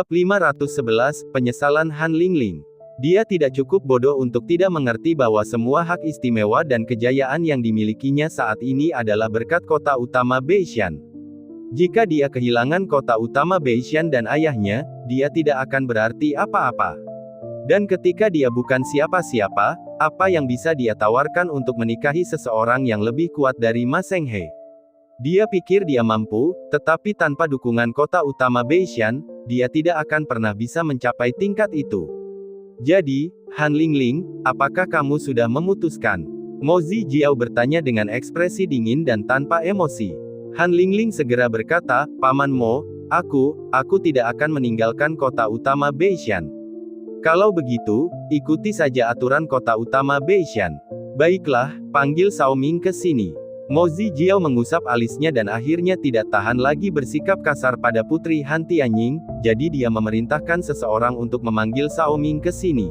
Bab 511, Penyesalan Han Lingling. Dia tidak cukup bodoh untuk tidak mengerti bahwa semua hak istimewa dan kejayaan yang dimilikinya saat ini adalah berkat kota utama Beishan. Jika dia kehilangan kota utama Beishan dan ayahnya, dia tidak akan berarti apa-apa. Dan ketika dia bukan siapa-siapa, apa yang bisa dia tawarkan untuk menikahi seseorang yang lebih kuat dari Ma Zhenghe? Dia pikir dia mampu, tetapi tanpa dukungan kota utama Beishan, dia tidak akan pernah bisa mencapai tingkat itu. Jadi, Han Lingling, apakah kamu sudah memutuskan? Mo Zijiao bertanya dengan ekspresi dingin dan tanpa emosi. Han Lingling segera berkata, Paman Mo, aku tidak akan meninggalkan kota utama Beishan. Kalau begitu, ikuti saja aturan kota utama Beishan. Baiklah, panggil Cao Ming ke sini. Mo Zijiao mengusap alisnya dan akhirnya tidak tahan lagi bersikap kasar pada Putri Han Tianying, jadi dia memerintahkan seseorang untuk memanggil Cao Ming ke sini.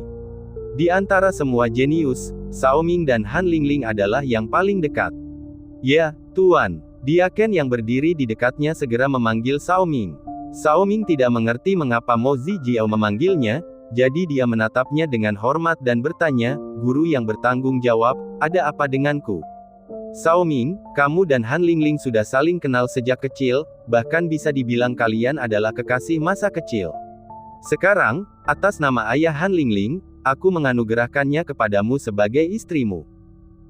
Di antara semua jenius, Cao Ming dan Han Lingling adalah yang paling dekat. Ya, Tuan. Diaken yang berdiri di dekatnya segera memanggil Cao Ming. Cao Ming tidak mengerti mengapa Mo Zijiao memanggilnya, jadi dia menatapnya dengan hormat dan bertanya, guru yang bertanggung jawab, ada apa denganku? Cao Ming, kamu dan Han Lingling sudah saling kenal sejak kecil, bahkan bisa dibilang kalian adalah kekasih masa kecil. Sekarang, atas nama ayah Han Lingling, aku menganugerahkannya kepadamu sebagai istrimu.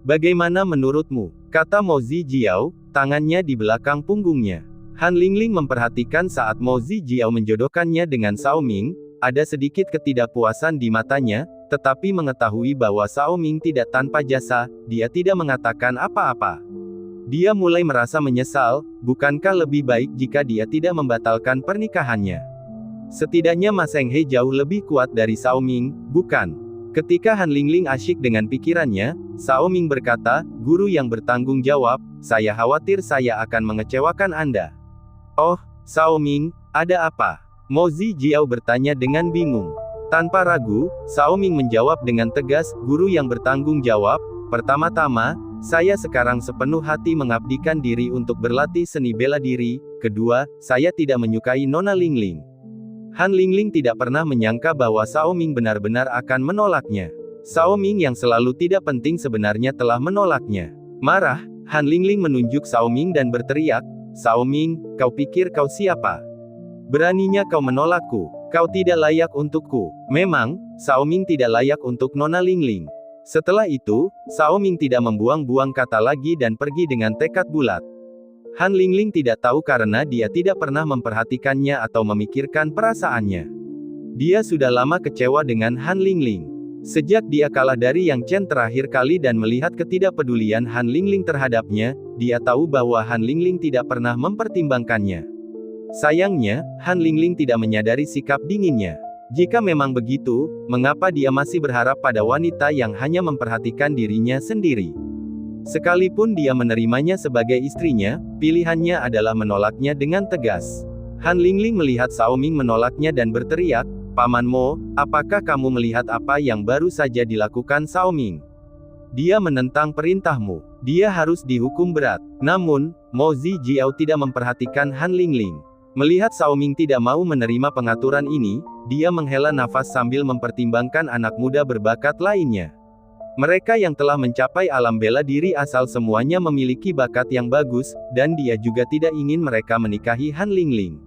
Bagaimana menurutmu? Kata Mo Zijiao, tangannya di belakang punggungnya. Han Lingling memperhatikan saat Mo Zijiao menjodohkannya dengan Cao Ming, ada sedikit ketidakpuasan di matanya, tetapi mengetahui bahwa Cao Ming tidak tanpa jasa, dia tidak mengatakan apa-apa. Dia mulai merasa menyesal, bukankah lebih baik jika dia tidak membatalkan pernikahannya? Setidaknya Ma Zhenghe jauh lebih kuat dari Cao Ming, bukan? Ketika Han Lingling asyik dengan pikirannya, Cao Ming berkata, guru yang bertanggung jawab, saya khawatir saya akan mengecewakan Anda. Oh, Cao Ming, ada apa? Mo Zijiao bertanya dengan bingung. Tanpa ragu, Cao Ming menjawab dengan tegas, guru yang bertanggung jawab, pertama-tama, saya sekarang sepenuh hati mengabdikan diri untuk berlatih seni bela diri, kedua, saya tidak menyukai Nona Lingling. Han Lingling tidak pernah menyangka bahwa Cao Ming benar-benar akan menolaknya. Cao Ming yang selalu tidak penting sebenarnya telah menolaknya. Marah, Han Lingling menunjuk Cao Ming dan berteriak, Cao Ming, kau pikir kau siapa? Beraninya kau menolakku? Kau tidak layak untukku. Memang, Cao Ming tidak layak untuk Nona Lingling. Setelah itu, Cao Ming tidak membuang-buang kata lagi dan pergi dengan tekad bulat. Han Lingling tidak tahu karena dia tidak pernah memperhatikannya atau memikirkan perasaannya. Dia sudah lama kecewa dengan Han Lingling. Sejak dia kalah dari Yang Chen terakhir kali dan melihat ketidakpedulian Han Lingling terhadapnya, dia tahu bahwa Han Lingling tidak pernah mempertimbangkannya. Sayangnya, Han Lingling tidak menyadari sikap dinginnya. Jika memang begitu, mengapa dia masih berharap pada wanita yang hanya memperhatikan dirinya sendiri? Sekalipun dia menerimanya sebagai istrinya, pilihannya adalah menolaknya dengan tegas. Han Lingling melihat Cao Ming menolaknya dan berteriak, Paman Mo, apakah kamu melihat apa yang baru saja dilakukan Cao Ming? Dia menentang perintahmu. Dia harus dihukum berat. Namun, Mo Zijiao tidak memperhatikan Han Lingling. Melihat Cao Ming tidak mau menerima pengaturan ini, dia menghela nafas sambil mempertimbangkan anak muda berbakat lainnya. Mereka yang telah mencapai alam bela diri asal semuanya memiliki bakat yang bagus, dan dia juga tidak ingin mereka menikahi Han Lingling.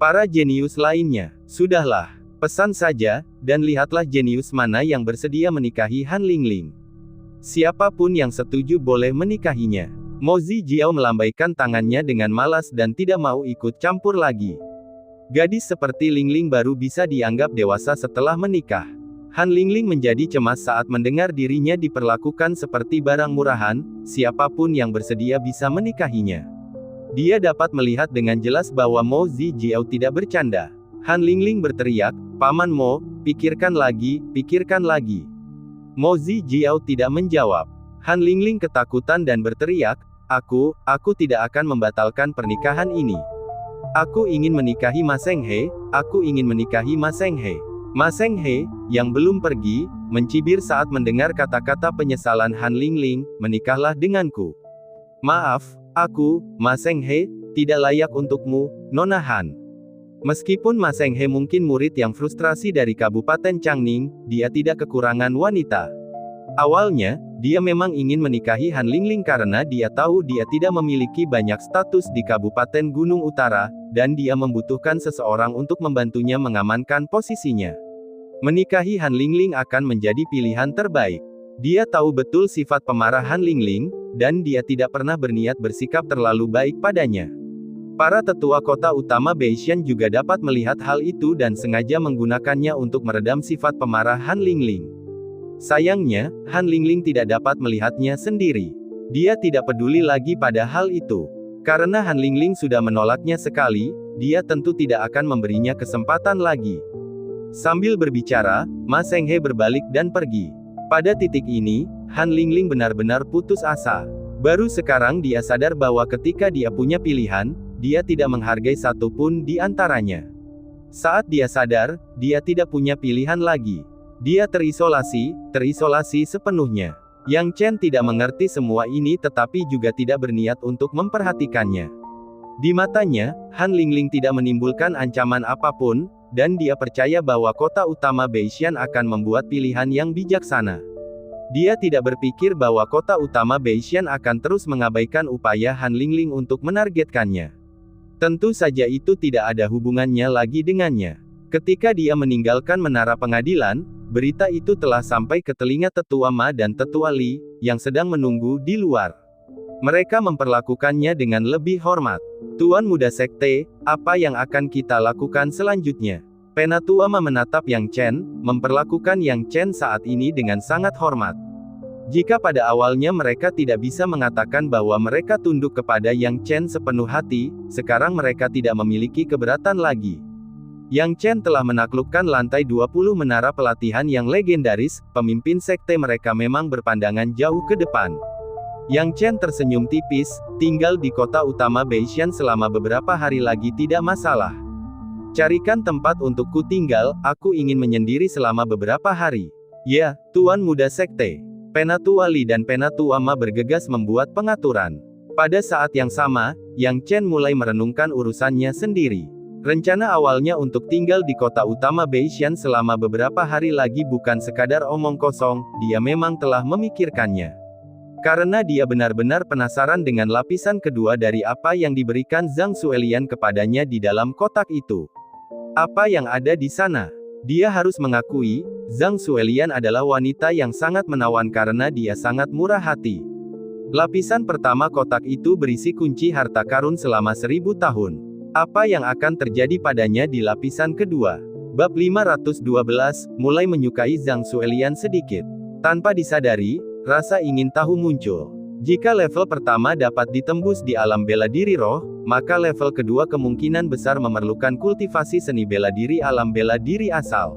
Para jenius lainnya, sudahlah, pesan saja, dan lihatlah jenius mana yang bersedia menikahi Han Lingling. Siapapun yang setuju boleh menikahinya. Mo Zijiao melambaikan tangannya dengan malas dan tidak mau ikut campur lagi. Gadis seperti Lingling baru bisa dianggap dewasa setelah menikah. Han Lingling menjadi cemas saat mendengar dirinya diperlakukan seperti barang murahan, siapapun yang bersedia bisa menikahinya. Dia dapat melihat dengan jelas bahwa Mo Zijiao tidak bercanda. Han Lingling berteriak, Paman Mo, pikirkan lagi, pikirkan lagi. Mo Zijiao tidak menjawab. Han Lingling ketakutan dan berteriak, Aku tidak akan membatalkan pernikahan ini. Aku ingin menikahi Ma Zhenghe, aku ingin menikahi Ma Zhenghe. Ma Zhenghe, yang belum pergi, mencibir saat mendengar kata-kata penyesalan Han Lingling, menikahlah denganku. Maaf, Ma Zhenghe, tidak layak untukmu, Nona Han. Meskipun Ma Senghe mungkin murid yang frustrasi dari Kabupaten Changning, dia tidak kekurangan wanita. Awalnya, dia memang ingin menikahi Han Lingling karena dia tahu dia tidak memiliki banyak status di Kabupaten Gunung Utara, dan dia membutuhkan seseorang untuk membantunya mengamankan posisinya. Menikahi Han Lingling akan menjadi pilihan terbaik. Dia tahu betul sifat pemarah Han Lingling, dan dia tidak pernah berniat bersikap terlalu baik padanya. Para tetua kota utama Beishan juga dapat melihat hal itu dan sengaja menggunakannya untuk meredam sifat pemarah Han Lingling. Sayangnya, Han Lingling tidak dapat melihatnya sendiri. Dia tidak peduli lagi pada hal itu. Karena Han Lingling sudah menolaknya sekali, dia tentu tidak akan memberinya kesempatan lagi. Sambil berbicara, Ma Senghe berbalik dan pergi. Pada titik ini, Han Lingling benar-benar putus asa. Baru sekarang dia sadar bahwa ketika dia punya pilihan, dia tidak menghargai satu pun di antaranya. Saat dia sadar, dia tidak punya pilihan lagi. Dia terisolasi sepenuhnya. Yang Chen tidak mengerti semua ini tetapi juga tidak berniat untuk memperhatikannya. Di matanya, Han Lingling tidak menimbulkan ancaman apapun, dan dia percaya bahwa kota utama Beishan akan membuat pilihan yang bijaksana. Dia tidak berpikir bahwa kota utama Beishan akan terus mengabaikan upaya Han Lingling untuk menargetkannya. Tentu saja itu tidak ada hubungannya lagi dengannya. Ketika dia meninggalkan menara pengadilan, berita itu telah sampai ke telinga tetua Ma dan tetua Li, yang sedang menunggu di luar. Mereka memperlakukannya dengan lebih hormat. Tuan Muda Sekte, apa yang akan kita lakukan selanjutnya? Penatua Ma menatap Yang Chen, memperlakukan Yang Chen saat ini dengan sangat hormat. Jika pada awalnya mereka tidak bisa mengatakan bahwa mereka tunduk kepada Yang Chen sepenuh hati, sekarang mereka tidak memiliki keberatan lagi. Yang Chen telah menaklukkan lantai 20 menara pelatihan yang legendaris, pemimpin sekte mereka memang berpandangan jauh ke depan. Yang Chen tersenyum tipis, tinggal di kota utama Beishan selama beberapa hari lagi tidak masalah. Carikan tempat untuk ku tinggal, aku ingin menyendiri selama beberapa hari. Ya, Tuan Muda Sekte. Penatua Li dan Penatua Ma bergegas membuat pengaturan. Pada saat yang sama, Yang Chen mulai merenungkan urusannya sendiri. Rencana awalnya untuk tinggal di kota utama Beishan selama beberapa hari lagi bukan sekadar omong kosong, dia memang telah memikirkannya. Karena dia benar-benar penasaran dengan lapisan kedua dari apa yang diberikan Zhang Suelian kepadanya di dalam kotak itu. Apa yang ada di sana? Dia harus mengakui, Zhang Suelian adalah wanita yang sangat menawan karena dia sangat murah hati. Lapisan pertama kotak itu berisi kunci harta karun selama 1000 tahun. Apa yang akan terjadi padanya di lapisan kedua? Bab 512, mulai menyukai Zhang Suelian sedikit. Tanpa disadari, rasa ingin tahu muncul. Jika level pertama dapat ditembus di alam bela diri roh, maka level kedua kemungkinan besar memerlukan kultivasi seni bela diri alam bela diri asal.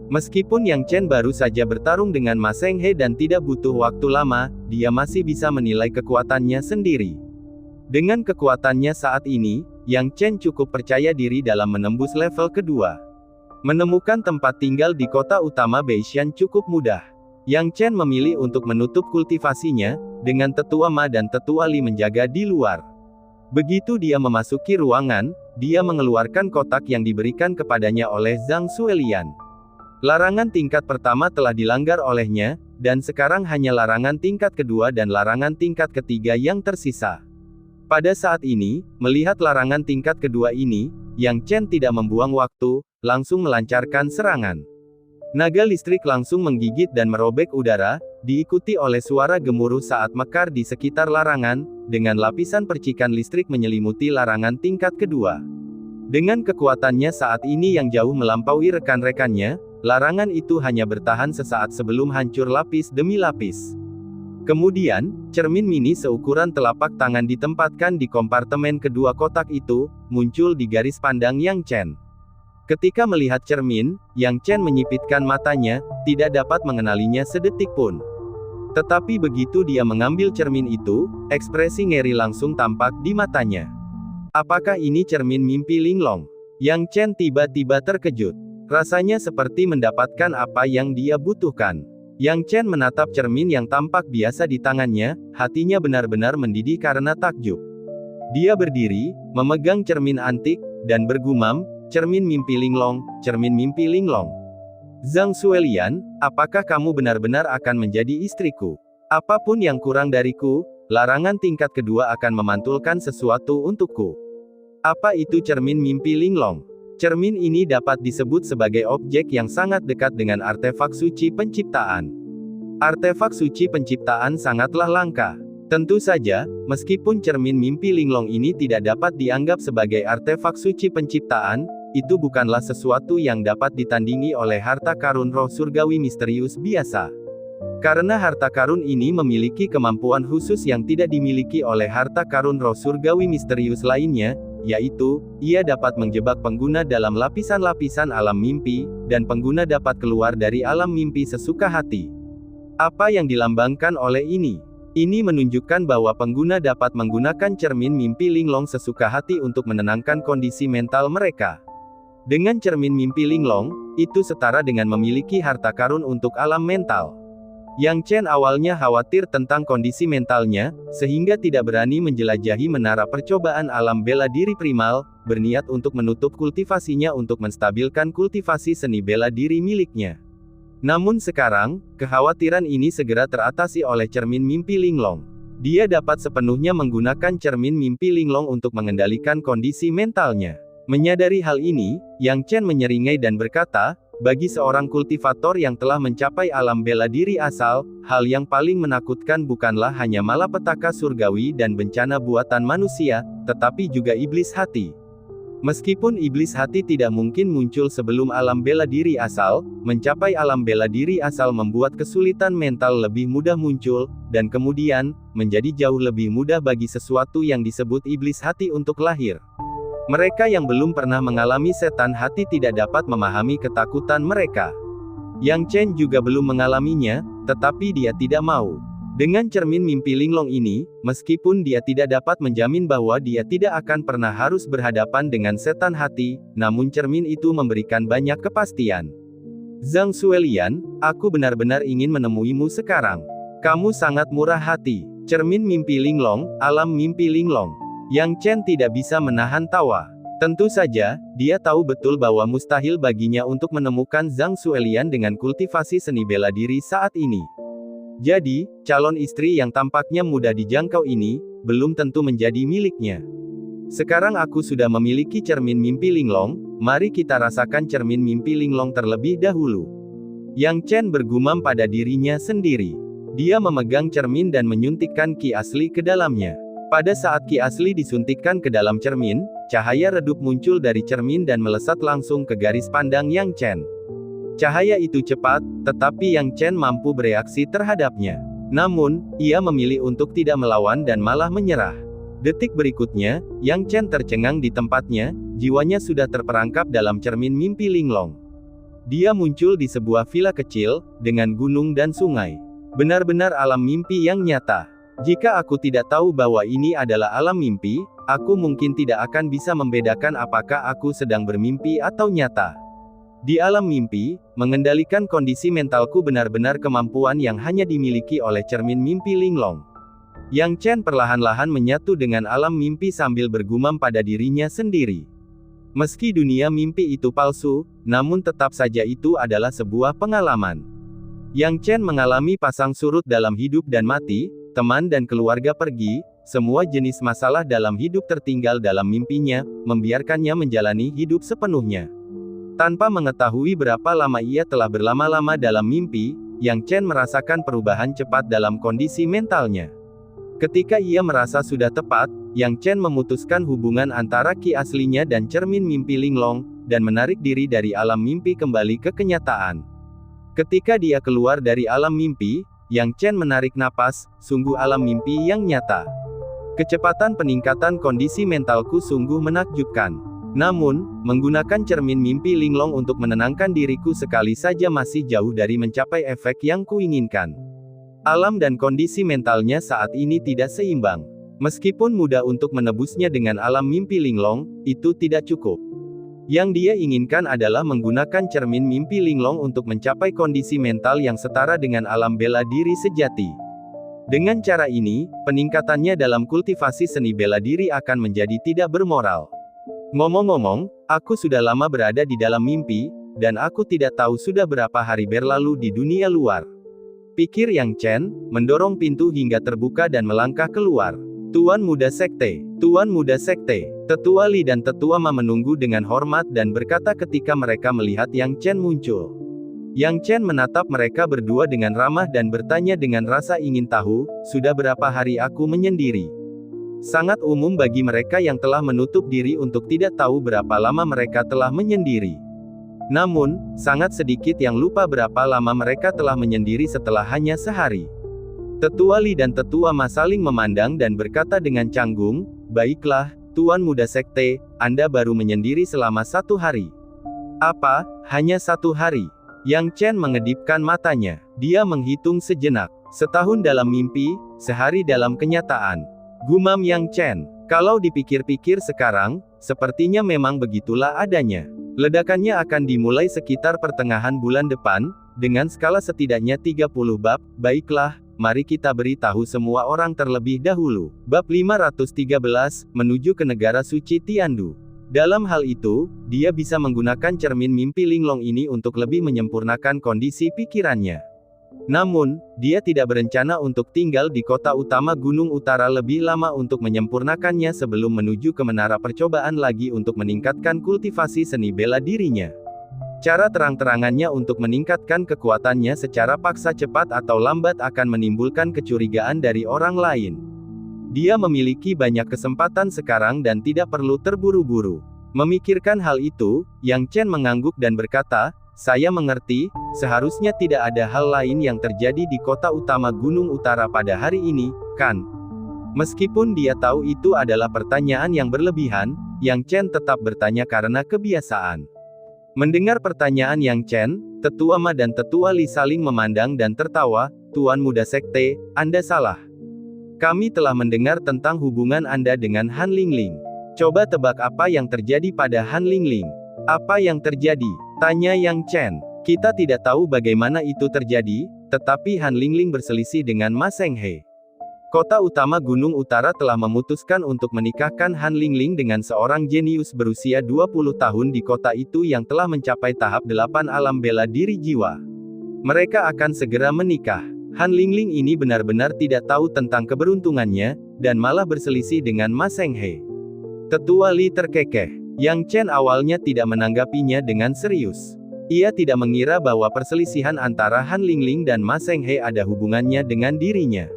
Meskipun Yang Chen baru saja bertarung dengan Ma Senghe dan tidak butuh waktu lama, dia masih bisa menilai kekuatannya sendiri. Dengan kekuatannya saat ini, Yang Chen cukup percaya diri dalam menembus level kedua. Menemukan tempat tinggal di kota utama Beishan cukup mudah. Yang Chen memilih untuk menutup kultivasinya, dengan tetua Ma dan tetua Li menjaga di luar. Begitu dia memasuki ruangan, dia mengeluarkan kotak yang diberikan kepadanya oleh Zhang Suelian. Larangan tingkat pertama telah dilanggar olehnya, dan sekarang hanya larangan tingkat kedua dan larangan tingkat ketiga yang tersisa. Pada saat ini, melihat larangan tingkat kedua ini, Yang Chen tidak membuang waktu, langsung melancarkan serangan. Naga listrik langsung menggigit dan merobek udara, diikuti oleh suara gemuruh saat mekar di sekitar larangan, dengan lapisan percikan listrik menyelimuti larangan tingkat kedua. Dengan kekuatannya saat ini yang jauh melampaui rekan-rekannya, larangan itu hanya bertahan sesaat sebelum hancur lapis demi lapis. Kemudian, cermin mini seukuran telapak tangan ditempatkan di kompartemen kedua kotak itu, muncul di garis pandang Yang Chen. Ketika melihat cermin, Yang Chen menyipitkan matanya, tidak dapat mengenalinya sedetik pun. Tetapi begitu dia mengambil cermin itu, ekspresi ngeri langsung tampak di matanya. Apakah ini cermin mimpi linglong? Yang Chen tiba-tiba terkejut. Rasanya seperti mendapatkan apa yang dia butuhkan. Yang Chen menatap cermin yang tampak biasa di tangannya, hatinya benar-benar mendidih karena takjub. Dia berdiri, memegang cermin antik, dan bergumam, Cermin mimpi linglong, cermin mimpi linglong. Zhang Xuelian, apakah kamu benar-benar akan menjadi istriku? Apapun yang kurang dariku, larangan tingkat kedua akan memantulkan sesuatu untukku. Apa itu cermin mimpi linglong? Cermin ini dapat disebut sebagai objek yang sangat dekat dengan artefak suci penciptaan. Artefak suci penciptaan sangatlah langka. Tentu saja, meskipun cermin mimpi linglong ini tidak dapat dianggap sebagai artefak suci penciptaan, itu bukanlah sesuatu yang dapat ditandingi oleh harta karun roh surgawi misterius biasa. Karena harta karun ini memiliki kemampuan khusus yang tidak dimiliki oleh harta karun roh surgawi misterius lainnya, yaitu, ia dapat menjebak pengguna dalam lapisan-lapisan alam mimpi, dan pengguna dapat keluar dari alam mimpi sesuka hati. Apa yang dilambangkan oleh ini? Ini menunjukkan bahwa pengguna dapat menggunakan cermin mimpi linglong sesuka hati untuk menenangkan kondisi mental mereka. Dengan cermin mimpi linglong, itu setara dengan memiliki harta karun untuk alam mental. Yang Chen awalnya khawatir tentang kondisi mentalnya, sehingga tidak berani menjelajahi menara percobaan alam bela diri primal, berniat untuk menutup kultivasinya untuk menstabilkan kultivasi seni bela diri miliknya. Namun sekarang, kekhawatiran ini segera teratasi oleh cermin mimpi linglong. Dia dapat sepenuhnya menggunakan cermin mimpi linglong untuk mengendalikan kondisi mentalnya. Menyadari hal ini, Yang Chen menyeringai dan berkata, bagi seorang kultivator yang telah mencapai alam bela diri asal, hal yang paling menakutkan bukanlah hanya malapetaka surgawi dan bencana buatan manusia, tetapi juga iblis hati. Meskipun iblis hati tidak mungkin muncul sebelum alam bela diri asal, mencapai alam bela diri asal membuat kesulitan mental lebih mudah muncul, dan kemudian, menjadi jauh lebih mudah bagi sesuatu yang disebut iblis hati untuk lahir. Mereka yang belum pernah mengalami setan hati tidak dapat memahami ketakutan mereka. Yang Chen juga belum mengalaminya, tetapi dia tidak mau. Dengan cermin mimpi linglong ini, meskipun dia tidak dapat menjamin bahwa dia tidak akan pernah harus berhadapan dengan setan hati, namun cermin itu memberikan banyak kepastian. Zhang Xuelian, aku benar-benar ingin menemuimu sekarang. Kamu sangat murah hati. Cermin mimpi linglong, alam mimpi linglong. Yang Chen tidak bisa menahan tawa. Tentu saja, dia tahu betul bahwa mustahil baginya untuk menemukan Zhang Xuelian dengan kultivasi seni bela diri saat ini. Jadi, calon istri yang tampaknya mudah dijangkau ini, belum tentu menjadi miliknya. Sekarang aku sudah memiliki cermin mimpi linglong, mari kita rasakan cermin mimpi linglong terlebih dahulu. Yang Chen bergumam pada dirinya sendiri. Dia memegang cermin dan menyuntikkan ki asli ke dalamnya. Pada saat ki asli disuntikkan ke dalam cermin, cahaya redup muncul dari cermin dan melesat langsung ke garis pandang Yang Chen. Cahaya itu cepat, tetapi Yang Chen mampu bereaksi terhadapnya. Namun, ia memilih untuk tidak melawan dan malah menyerah. Detik berikutnya, Yang Chen tercengang di tempatnya, jiwanya sudah terperangkap dalam cermin mimpi linglong. Dia muncul di sebuah villa kecil, dengan gunung dan sungai. Benar-benar alam mimpi yang nyata. Jika aku tidak tahu bahwa ini adalah alam mimpi, aku mungkin tidak akan bisa membedakan apakah aku sedang bermimpi atau nyata. Di alam mimpi, mengendalikan kondisi mentalku benar-benar kemampuan yang hanya dimiliki oleh cermin mimpi linglong. Yang Chen perlahan-lahan menyatu dengan alam mimpi sambil bergumam pada dirinya sendiri. Meski dunia mimpi itu palsu, namun tetap saja itu adalah sebuah pengalaman. Yang Chen mengalami pasang surut dalam hidup dan mati, teman dan keluarga pergi, semua jenis masalah dalam hidup tertinggal dalam mimpinya, membiarkannya menjalani hidup sepenuhnya. Tanpa mengetahui berapa lama ia telah berlama-lama dalam mimpi, Yang Chen merasakan perubahan cepat dalam kondisi mentalnya. Ketika ia merasa sudah tepat, Yang Chen memutuskan hubungan antara ki aslinya dan cermin mimpi linglong, dan menarik diri dari alam mimpi kembali ke kenyataan. Ketika dia keluar dari alam mimpi, Yang Chen menarik napas, sungguh alam mimpi yang nyata. Kecepatan peningkatan kondisi mentalku sungguh menakjubkan. Namun, menggunakan cermin mimpi linglong untuk menenangkan diriku sekali saja masih jauh dari mencapai efek yang kuinginkan. Alam dan kondisi mentalnya saat ini tidak seimbang. Meskipun mudah untuk menebusnya dengan alam mimpi linglong, itu tidak cukup. Yang dia inginkan adalah menggunakan cermin mimpi linglong untuk mencapai kondisi mental yang setara dengan alam bela diri sejati. Dengan cara ini, peningkatannya dalam kultivasi seni bela diri akan menjadi tidak bermoral. Ngomong-ngomong, aku sudah lama berada di dalam mimpi, dan aku tidak tahu sudah berapa hari berlalu di dunia luar. Pikir Yang Chen, mendorong pintu hingga terbuka dan melangkah keluar. Tuan Muda Sekte, Tuan Muda Sekte, Tetua Li dan Tetua Ma menunggu dengan hormat dan berkata ketika mereka melihat Yang Chen muncul. Yang Chen menatap mereka berdua dengan ramah dan bertanya dengan rasa ingin tahu, sudah berapa hari aku menyendiri? Sangat umum bagi mereka yang telah menutup diri untuk tidak tahu berapa lama mereka telah menyendiri. Namun, sangat sedikit yang lupa berapa lama mereka telah menyendiri setelah hanya sehari. Tetua Li dan Tetua Ma saling memandang dan berkata dengan canggung, "Baiklah, Tuan Muda Sekte, Anda baru menyendiri selama 1 hari." "Apa, hanya 1 hari?" Yang Chen mengedipkan matanya. Dia menghitung sejenak. 1 tahun dalam mimpi, sehari dalam kenyataan. Gumam Yang Chen. Kalau dipikir-pikir sekarang, sepertinya memang begitulah adanya. Ledakannya akan dimulai sekitar pertengahan bulan depan, dengan skala setidaknya 30 bab. Baiklah, mari kita beritahu semua orang terlebih dahulu. Bab 513, menuju ke negara suci Tiandu. Dalam hal itu, dia bisa menggunakan cermin mimpi linglong ini untuk lebih menyempurnakan kondisi pikirannya. Namun, dia tidak berencana untuk tinggal di kota utama Gunung Utara lebih lama untuk menyempurnakannya sebelum menuju ke menara percobaan lagi untuk meningkatkan kultivasi seni bela dirinya. Cara terang-terangannya untuk meningkatkan kekuatannya secara paksa cepat atau lambat akan menimbulkan kecurigaan dari orang lain. Dia memiliki banyak kesempatan sekarang dan tidak perlu terburu-buru. Memikirkan hal itu, Yang Chen mengangguk dan berkata, "Saya mengerti, seharusnya tidak ada hal lain yang terjadi di kota utama Gunung Utara pada hari ini, kan?" Meskipun dia tahu itu adalah pertanyaan yang berlebihan, Yang Chen tetap bertanya karena kebiasaan. Mendengar pertanyaan Yang Chen, Tetua Ma dan Tetua Li saling memandang dan tertawa. "Tuan Muda Sekte, Anda salah. Kami telah mendengar tentang hubungan Anda dengan Han Lingling. Coba tebak apa yang terjadi pada Han Lingling." "Apa yang terjadi?" tanya Yang Chen. "Kita tidak tahu bagaimana itu terjadi, tetapi Han Lingling berselisih dengan Ma Senghe. Kota utama Gunung Utara telah memutuskan untuk menikahkan Han Lingling dengan seorang jenius berusia 20 tahun di kota itu yang telah mencapai tahap 8 alam bela diri jiwa. Mereka akan segera menikah. Han Lingling ini benar-benar tidak tahu tentang keberuntungannya, dan malah berselisih dengan Ma Senghe." Tetua Li terkekeh. Yang Chen awalnya tidak menanggapinya dengan serius. Ia tidak mengira bahwa perselisihan antara Han Lingling dan Ma Senghe ada hubungannya dengan dirinya.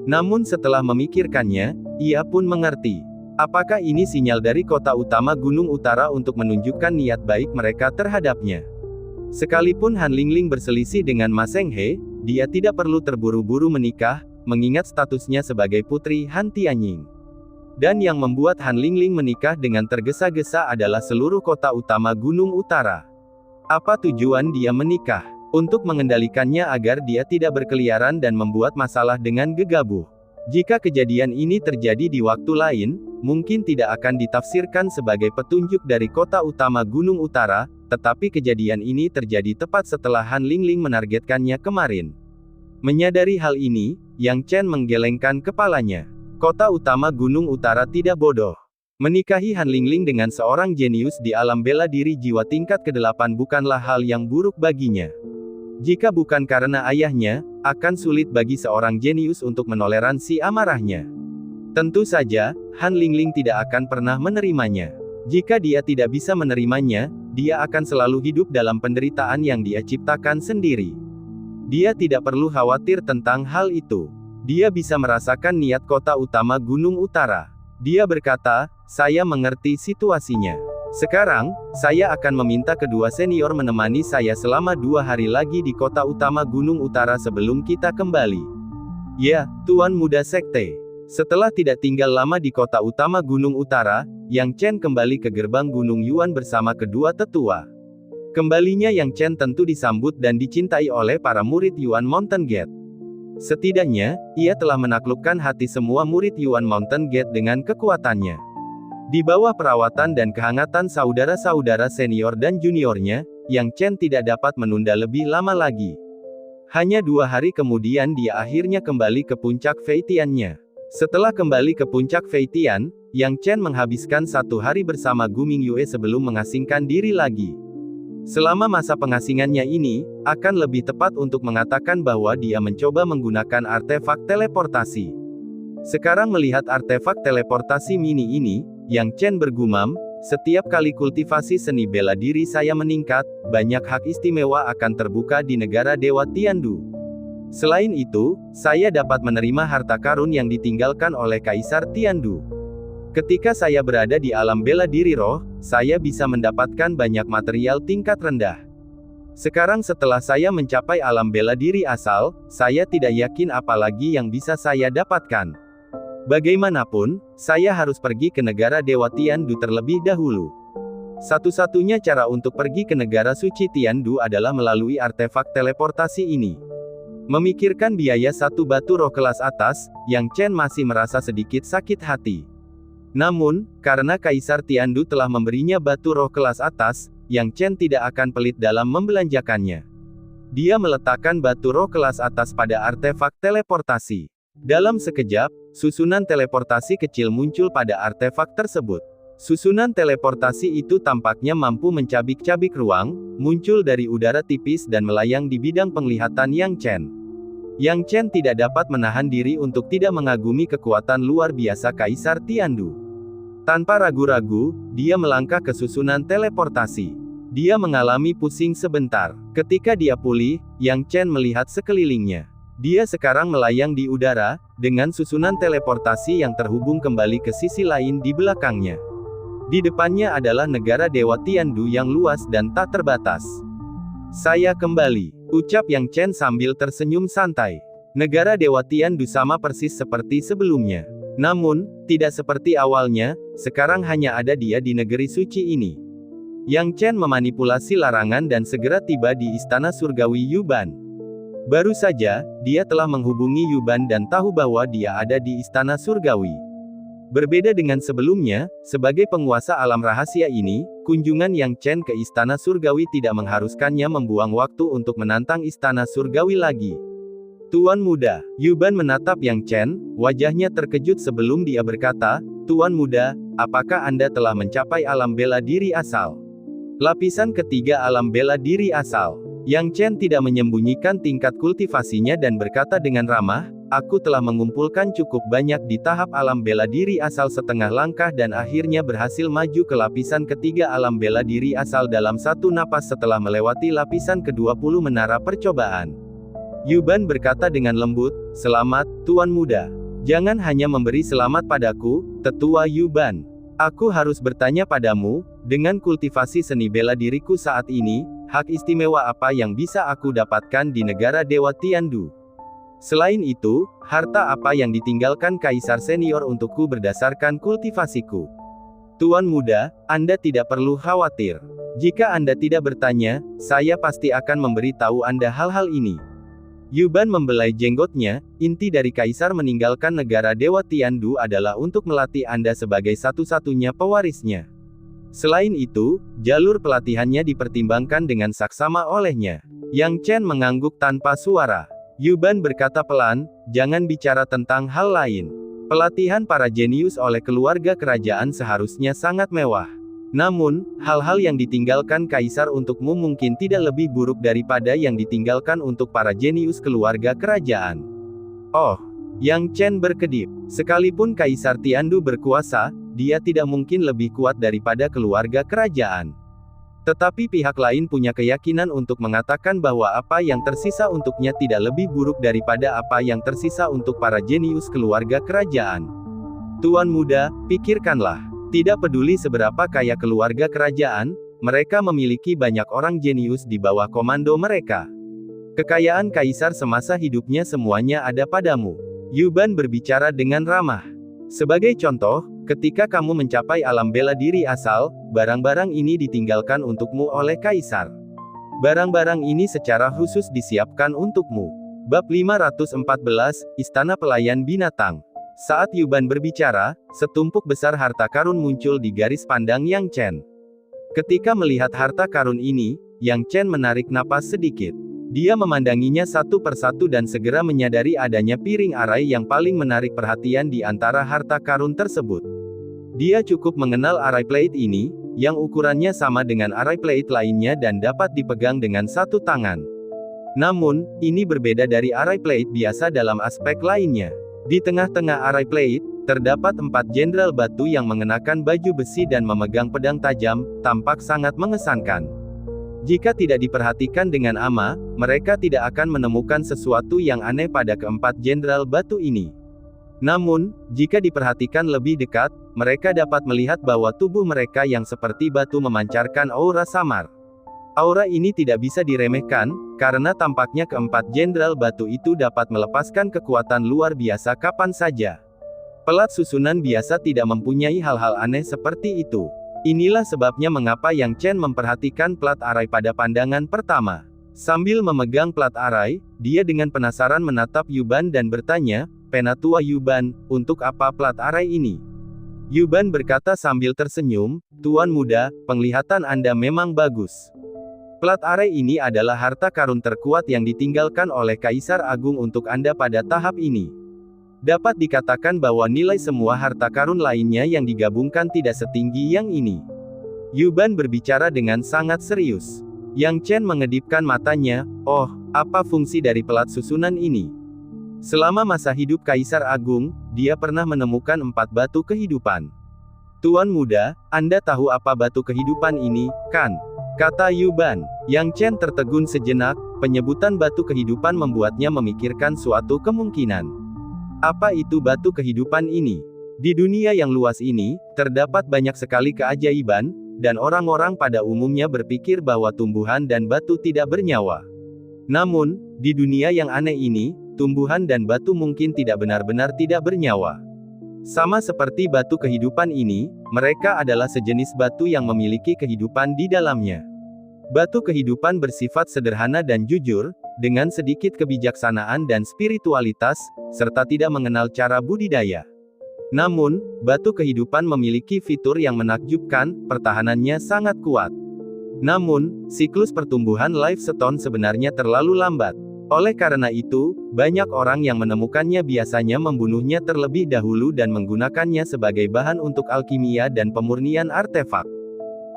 Namun setelah memikirkannya, ia pun mengerti. Apakah ini sinyal dari kota utama Gunung Utara untuk menunjukkan niat baik mereka terhadapnya? Sekalipun Han Lingling berselisih dengan Ma Senghe, dia tidak perlu terburu-buru menikah, mengingat statusnya sebagai putri Han Tianying. Dan yang membuat Han Lingling menikah dengan tergesa-gesa adalah seluruh kota utama Gunung Utara. Apa tujuan dia menikah? Untuk mengendalikannya agar dia tidak berkeliaran dan membuat masalah dengan gegabah. Jika kejadian ini terjadi di waktu lain, mungkin tidak akan ditafsirkan sebagai petunjuk dari kota utama Gunung Utara, tetapi kejadian ini terjadi tepat setelah Han Lingling menargetkannya kemarin. Menyadari hal ini, Yang Chen menggelengkan kepalanya. Kota utama Gunung Utara tidak bodoh. Menikahi Han Lingling dengan seorang jenius di alam bela diri jiwa tingkat ke-8 bukanlah hal yang buruk baginya. Jika bukan karena ayahnya, akan sulit bagi seorang jenius untuk menoleransi amarahnya. Tentu saja, Han Lingling tidak akan pernah menerimanya. Jika dia tidak bisa menerimanya, dia akan selalu hidup dalam penderitaan yang dia ciptakan sendiri. Dia tidak perlu khawatir tentang hal itu. Dia bisa merasakan niat kota utama Gunung Utara. Dia berkata, "Saya mengerti situasinya. Sekarang, saya akan meminta kedua senior menemani saya selama 2 hari lagi di kota utama Gunung Utara sebelum kita kembali." "Ya, Tuan Muda Sekte." Setelah tidak tinggal lama di kota utama Gunung Utara, Yang Chen kembali ke gerbang Gunung Yuan bersama kedua tetua. Kembalinya Yang Chen tentu disambut dan dicintai oleh para murid Yuan Mountain Gate. Setidaknya, ia telah menaklukkan hati semua murid Yuan Mountain Gate dengan kekuatannya. Di bawah perawatan dan kehangatan saudara-saudara senior dan juniornya, Yang Chen tidak dapat menunda lebih lama lagi. Hanya 2 hari kemudian dia akhirnya kembali ke puncak Feitiannya. Setelah kembali ke puncak Feitian, Yang Chen menghabiskan 1 hari bersama Gu Mingyue sebelum mengasingkan diri lagi. Selama masa pengasingannya ini, akan lebih tepat untuk mengatakan bahwa dia mencoba menggunakan artefak teleportasi. Sekarang melihat artefak teleportasi mini ini, Yang Chen bergumam, setiap kali kultivasi seni bela diri saya meningkat, banyak hak istimewa akan terbuka di negara Dewa Tiandu. Selain itu, saya dapat menerima harta karun yang ditinggalkan oleh Kaisar Tiandu. Ketika saya berada di alam bela diri roh, saya bisa mendapatkan banyak material tingkat rendah. Sekarang setelah saya mencapai alam bela diri asal, saya tidak yakin apa lagi yang bisa saya dapatkan. Bagaimanapun, saya harus pergi ke negara Dewa Tiandu terlebih dahulu. Satu-satunya cara untuk pergi ke negara suci Tiandu adalah melalui artefak teleportasi ini. Memikirkan biaya 1 batu roh kelas atas, Yang Chen masih merasa sedikit sakit hati. Namun, karena Kaisar Tiandu telah memberinya batu roh kelas atas, Yang Chen tidak akan pelit dalam membelanjakannya. Dia meletakkan batu roh kelas atas pada artefak teleportasi. Dalam sekejap, susunan teleportasi kecil muncul pada artefak tersebut. Susunan teleportasi itu tampaknya mampu mencabik-cabik ruang, muncul dari udara tipis dan melayang di bidang penglihatan Yang Chen. Yang Chen tidak dapat menahan diri untuk tidak mengagumi kekuatan luar biasa Kaisar Tiandu. Tanpa ragu-ragu, dia melangkah ke susunan teleportasi. Dia mengalami pusing sebentar. Ketika dia pulih, Yang Chen melihat sekelilingnya. Dia sekarang melayang di udara, dengan susunan teleportasi yang terhubung kembali ke sisi lain di belakangnya. Di depannya adalah negara Dewa Tiandu yang luas dan tak terbatas. Saya kembali, ucap Yang Chen sambil tersenyum santai. Negara Dewa Tiandu sama persis seperti sebelumnya. Namun, tidak seperti awalnya, sekarang hanya ada dia di negeri suci ini. Yang Chen memanipulasi larangan dan segera tiba di istana surgawi Yuban. Baru saja, dia telah menghubungi Yuban dan tahu bahwa dia ada di istana surgawi. Berbeda dengan sebelumnya, sebagai penguasa alam rahasia ini, kunjungan Yang Chen ke istana surgawi tidak mengharuskannya membuang waktu untuk menantang istana surgawi lagi. Tuan muda, Yuban menatap Yang Chen, wajahnya terkejut sebelum dia berkata, Tuan muda, apakah Anda telah mencapai alam bela diri asal? Lapisan ketiga alam bela diri asal. Yang Chen tidak menyembunyikan tingkat kultivasinya dan berkata dengan ramah, aku telah mengumpulkan cukup banyak di tahap alam bela diri asal setengah langkah dan akhirnya berhasil maju ke lapisan ketiga alam bela diri asal dalam satu napas setelah melewati lapisan ke-20 menara percobaan. Yuban berkata dengan lembut, selamat, Tuan muda. Jangan hanya memberi selamat padaku, Tetua Yuban. Aku harus bertanya padamu, dengan kultivasi seni bela diriku saat ini, hak istimewa apa yang bisa aku dapatkan di negara Dewa Tiandu? Selain itu, harta apa yang ditinggalkan Kaisar Senior untukku berdasarkan kultivasiku? Tuan muda, Anda tidak perlu khawatir. Jika Anda tidak bertanya, saya pasti akan memberitahu Anda hal-hal ini. Yuban membelai jenggotnya, inti dari Kaisar meninggalkan negara Dewa Tiandu adalah untuk melatih Anda sebagai satu-satunya pewarisnya. Selain itu, jalur pelatihannya dipertimbangkan dengan saksama olehnya. Yang Chen mengangguk tanpa suara. Yuban berkata pelan, jangan bicara tentang hal lain. Pelatihan para jenius oleh keluarga kerajaan seharusnya sangat mewah. Namun, hal-hal yang ditinggalkan Kaisar untukmu mungkin tidak lebih buruk daripada yang ditinggalkan untuk para jenius keluarga kerajaan. Oh, Yang Chen berkedip. Sekalipun Kaisar Tiandu berkuasa, dia tidak mungkin lebih kuat daripada keluarga kerajaan. Tetapi pihak lain punya keyakinan untuk mengatakan bahwa apa yang tersisa untuknya tidak lebih buruk daripada apa yang tersisa untuk para jenius keluarga kerajaan. Tuan muda, pikirkanlah. Tidak peduli seberapa kaya keluarga kerajaan, mereka memiliki banyak orang jenius di bawah komando mereka. Kekayaan Kaisar semasa hidupnya semuanya ada padamu. Yuban berbicara dengan ramah. Sebagai contoh, ketika kamu mencapai alam bela diri asal, barang-barang ini ditinggalkan untukmu oleh Kaisar. Barang-barang ini secara khusus disiapkan untukmu. Bab 514, Istana Pelayan Binatang. Saat Yuban berbicara, setumpuk besar harta karun muncul di garis pandang Yang Chen. Ketika melihat harta karun ini, Yang Chen menarik napas sedikit. Dia memandanginya satu persatu dan segera menyadari adanya piring arai yang paling menarik perhatian di antara harta karun tersebut. Dia cukup mengenal arai plate ini, yang ukurannya sama dengan arai plate lainnya dan dapat dipegang dengan satu tangan. Namun, ini berbeda dari arai plate biasa dalam aspek lainnya. Di tengah-tengah arai plate, terdapat 4 jenderal batu yang mengenakan baju besi dan memegang pedang tajam, tampak sangat mengesankan. Jika tidak diperhatikan dengan ama, mereka tidak akan menemukan sesuatu yang aneh pada keempat jenderal batu ini. Namun, jika diperhatikan lebih dekat, mereka dapat melihat bahwa tubuh mereka yang seperti batu memancarkan aura samar. Aura ini tidak bisa diremehkan, karena tampaknya keempat jenderal batu itu dapat melepaskan kekuatan luar biasa kapan saja. Pelat susunan biasa tidak mempunyai hal-hal aneh seperti itu. Inilah sebabnya mengapa Yang Chen memperhatikan plat arai pada pandangan pertama. Sambil memegang plat arai, dia dengan penasaran menatap Yuban dan bertanya, "Penatua Yuban, untuk apa plat arai ini?" Yuban berkata sambil tersenyum, "Tuan muda, penglihatan Anda memang bagus. Plat arai ini adalah harta karun terkuat yang ditinggalkan oleh Kaisar Agung untuk Anda pada tahap ini. Dapat dikatakan bahwa nilai semua harta karun lainnya yang digabungkan tidak setinggi yang ini." Yuban berbicara dengan sangat serius. Yang Chen mengedipkan matanya, "Oh, apa fungsi dari pelat susunan ini?" Selama masa hidup Kaisar Agung, dia pernah menemukan 4 batu kehidupan. "Tuan muda, Anda tahu apa batu kehidupan ini, kan?" kata Yuban. Yang Chen tertegun sejenak, penyebutan batu kehidupan membuatnya memikirkan suatu kemungkinan. Apa itu batu kehidupan ini? Di dunia yang luas ini, terdapat banyak sekali keajaiban, dan orang-orang pada umumnya berpikir bahwa tumbuhan dan batu tidak bernyawa. Namun, di dunia yang aneh ini, tumbuhan dan batu mungkin tidak benar-benar tidak bernyawa. Sama seperti batu kehidupan ini, mereka adalah sejenis batu yang memiliki kehidupan di dalamnya. Batu kehidupan bersifat sederhana dan jujur, dengan sedikit kebijaksanaan dan spiritualitas, serta tidak mengenal cara budidaya. Namun, batu kehidupan memiliki fitur yang menakjubkan, pertahanannya sangat kuat. Namun, siklus pertumbuhan Lifestone sebenarnya terlalu lambat. Oleh karena itu, banyak orang yang menemukannya biasanya membunuhnya terlebih dahulu dan menggunakannya sebagai bahan untuk alkimia dan pemurnian artefak.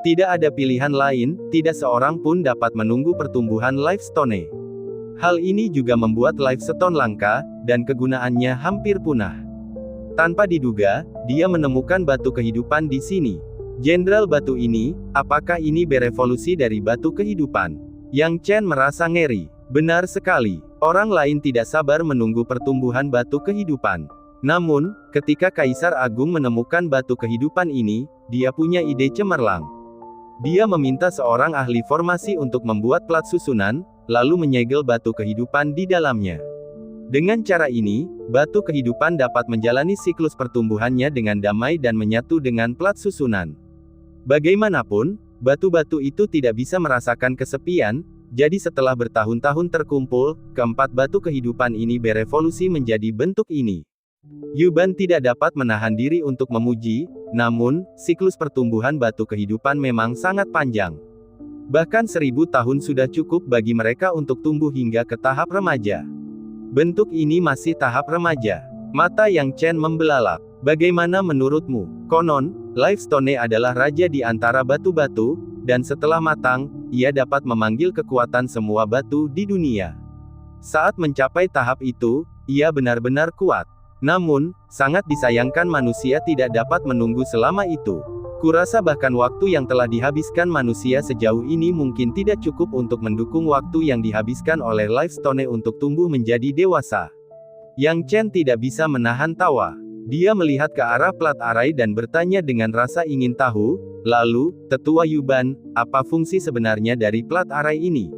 Tidak ada pilihan lain, tidak seorang pun dapat menunggu pertumbuhan Lifestone. Hal ini juga membuat Lifestone langka, dan kegunaannya hampir punah. Tanpa diduga, dia menemukan batu kehidupan di sini. Jenderal batu ini, apakah ini berevolusi dari batu kehidupan? Yang Chen merasa ngeri. Benar sekali, orang lain tidak sabar menunggu pertumbuhan batu kehidupan. Namun, ketika Kaisar Agung menemukan batu kehidupan ini, dia punya ide cemerlang. Dia meminta seorang ahli formasi untuk membuat plat susunan, lalu menyegel batu kehidupan di dalamnya. Dengan cara ini, batu kehidupan dapat menjalani siklus pertumbuhannya dengan damai dan menyatu dengan plat susunan. Bagaimanapun, batu-batu itu tidak bisa merasakan kesepian, jadi setelah bertahun-tahun terkumpul, keempat batu kehidupan ini berevolusi menjadi bentuk ini. Yuban tidak dapat menahan diri untuk memuji, namun, siklus pertumbuhan batu kehidupan memang sangat panjang. Bahkan 1000 tahun sudah cukup bagi mereka untuk tumbuh hingga ke tahap remaja. Bentuk ini masih tahap remaja. Mata Yang Chen membelalak. Bagaimana menurutmu? Konon, Lifestone adalah raja di antara batu-batu, dan setelah matang, ia dapat memanggil kekuatan semua batu di dunia. Saat mencapai tahap itu, ia benar-benar kuat. Namun, sangat disayangkan manusia tidak dapat menunggu selama itu. Kurasa bahkan waktu yang telah dihabiskan manusia sejauh ini mungkin tidak cukup untuk mendukung waktu yang dihabiskan oleh Lifestone untuk tumbuh menjadi dewasa. Yang Chen tidak bisa menahan tawa. Dia melihat ke arah plat arai dan bertanya dengan rasa ingin tahu, "Lalu, Tetua Yuban, apa fungsi sebenarnya dari plat arai ini?"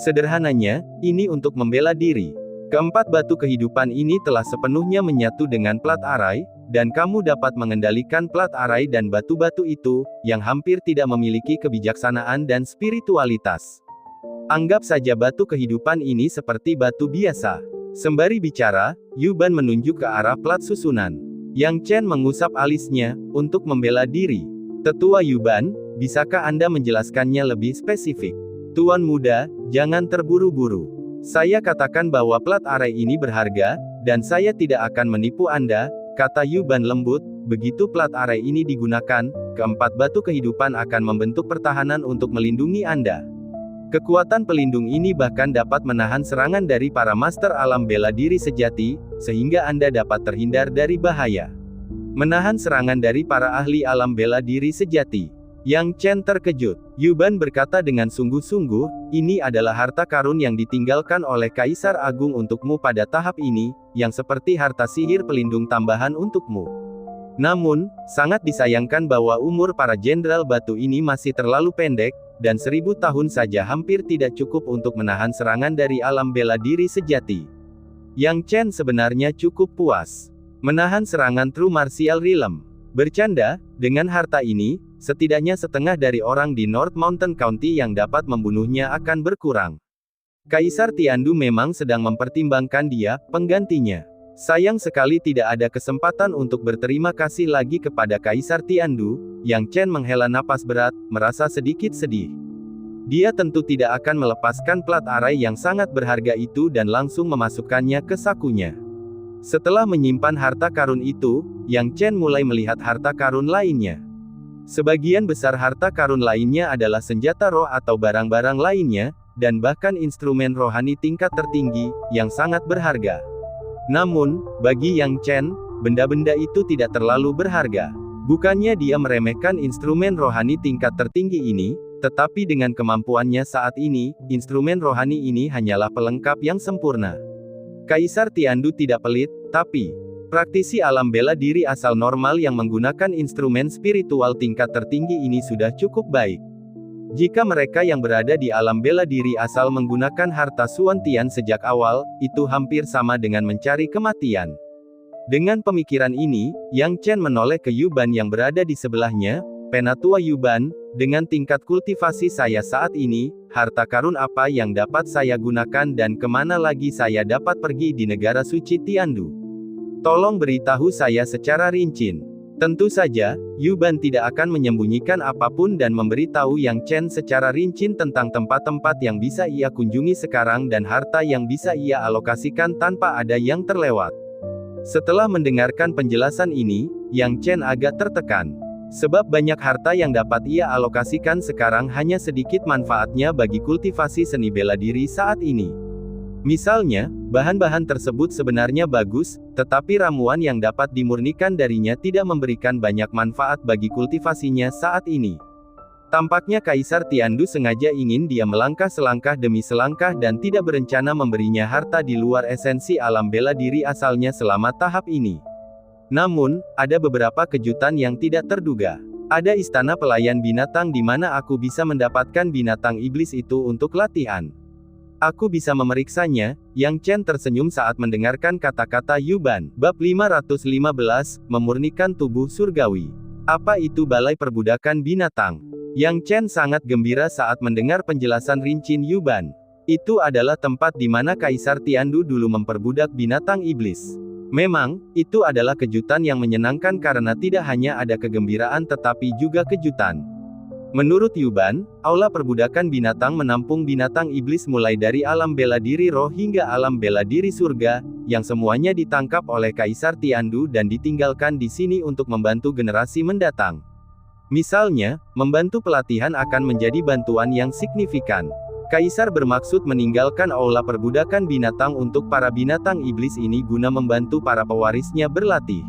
Sederhananya, ini untuk membela diri. Keempat batu kehidupan ini telah sepenuhnya menyatu dengan plat arai, dan kamu dapat mengendalikan plat arai dan batu-batu itu, yang hampir tidak memiliki kebijaksanaan dan spiritualitas. Anggap saja batu kehidupan ini seperti batu biasa. Sembari bicara, Yuban menunjuk ke arah plat susunan. Yang Chen mengusap alisnya, untuk membela diri. "Tetua Yuban, bisakah Anda menjelaskannya lebih spesifik?" "Tuan muda, jangan terburu-buru. Saya katakan bahwa plat array ini berharga, dan saya tidak akan menipu Anda, kata Yuban lembut. Begitu plat array ini digunakan, keempat batu kehidupan akan membentuk pertahanan untuk melindungi Anda. Kekuatan pelindung ini bahkan dapat menahan serangan dari para master alam bela diri sejati, sehingga Anda dapat terhindar dari bahaya. Menahan serangan dari para ahli alam bela diri sejati. Yang Chen terkejut. Yuban berkata dengan sungguh-sungguh, ini adalah harta karun yang ditinggalkan oleh Kaisar Agung untukmu pada tahap ini, yang seperti harta sihir pelindung tambahan untukmu. Namun, sangat disayangkan bahwa umur para jenderal batu ini masih terlalu pendek, dan 1000 tahun saja hampir tidak cukup untuk menahan serangan dari alam bela diri sejati. Yang Chen sebenarnya cukup puas menahan serangan True Martial Realm. Bercanda, dengan harta ini, setidaknya setengah dari orang di North Mountain County yang dapat membunuhnya akan berkurang. Kaisar Tiandu memang sedang mempertimbangkan dia, penggantinya. Sayang sekali tidak ada kesempatan untuk berterima kasih lagi kepada Kaisar Tiandu. Yang Chen menghela napas berat, merasa sedikit sedih. Dia tentu tidak akan melepaskan plat array yang sangat berharga itu dan langsung memasukkannya ke sakunya. Setelah menyimpan harta karun itu, Yang Chen mulai melihat harta karun lainnya. Sebagian besar harta karun lainnya adalah senjata roh atau barang-barang lainnya, dan bahkan instrumen rohani tingkat tertinggi, yang sangat berharga. Namun, bagi Yang Chen, benda-benda itu tidak terlalu berharga. Bukannya dia meremehkan instrumen rohani tingkat tertinggi ini, tetapi dengan kemampuannya saat ini, instrumen rohani ini hanyalah pelengkap yang sempurna. Kaisar Tiandu tidak pelit, tapi praktisi alam bela diri asal normal yang menggunakan instrumen spiritual tingkat tertinggi ini sudah cukup baik. Jika mereka yang berada di alam bela diri asal menggunakan harta Suan Tian sejak awal, itu hampir sama dengan mencari kematian. Dengan pemikiran ini, Yang Chen menoleh ke Yuban yang berada di sebelahnya. Penatua Yuban, dengan tingkat kultivasi saya saat ini, harta karun apa yang dapat saya gunakan dan kemana lagi saya dapat pergi di negara suci Tiandu? Tolong beritahu saya secara rinci. Tentu saja, Yuban tidak akan menyembunyikan apapun dan memberitahu Yang Chen secara rinci tentang tempat-tempat yang bisa ia kunjungi sekarang dan harta yang bisa ia alokasikan tanpa ada yang terlewat. Setelah mendengarkan penjelasan ini, Yang Chen agak tertekan. Sebab banyak harta yang dapat ia alokasikan sekarang hanya sedikit manfaatnya bagi kultivasi seni bela diri saat ini. Misalnya, bahan-bahan tersebut sebenarnya bagus, tetapi ramuan yang dapat dimurnikan darinya tidak memberikan banyak manfaat bagi kultivasinya saat ini. Tampaknya Kaisar Tiandu sengaja ingin dia melangkah selangkah demi selangkah dan tidak berencana memberinya harta di luar esensi alam bela diri asalnya selama tahap ini. Namun, ada beberapa kejutan yang tidak terduga. Ada istana pelayan binatang di mana aku bisa mendapatkan binatang iblis itu untuk latihan. Aku bisa memeriksanya. Yang Chen tersenyum saat mendengarkan kata-kata Yuban. Bab 515, memurnikan tubuh surgawi. Apa itu balai perbudakan binatang? Yang Chen sangat gembira saat mendengar penjelasan rinci Yuban. Itu adalah tempat di mana Kaisar Tiandu dulu memperbudak binatang iblis. Memang, itu adalah kejutan yang menyenangkan karena tidak hanya ada kegembiraan tetapi juga kejutan. Menurut Yuban, aula perbudakan binatang menampung binatang iblis mulai dari alam bela diri roh hingga alam bela diri surga, yang semuanya ditangkap oleh Kaisar Tiandu dan ditinggalkan di sini untuk membantu generasi mendatang. Misalnya, membantu pelatihan akan menjadi bantuan yang signifikan. Kaisar bermaksud meninggalkan aula perbudakan binatang untuk para binatang iblis ini guna membantu para pewarisnya berlatih.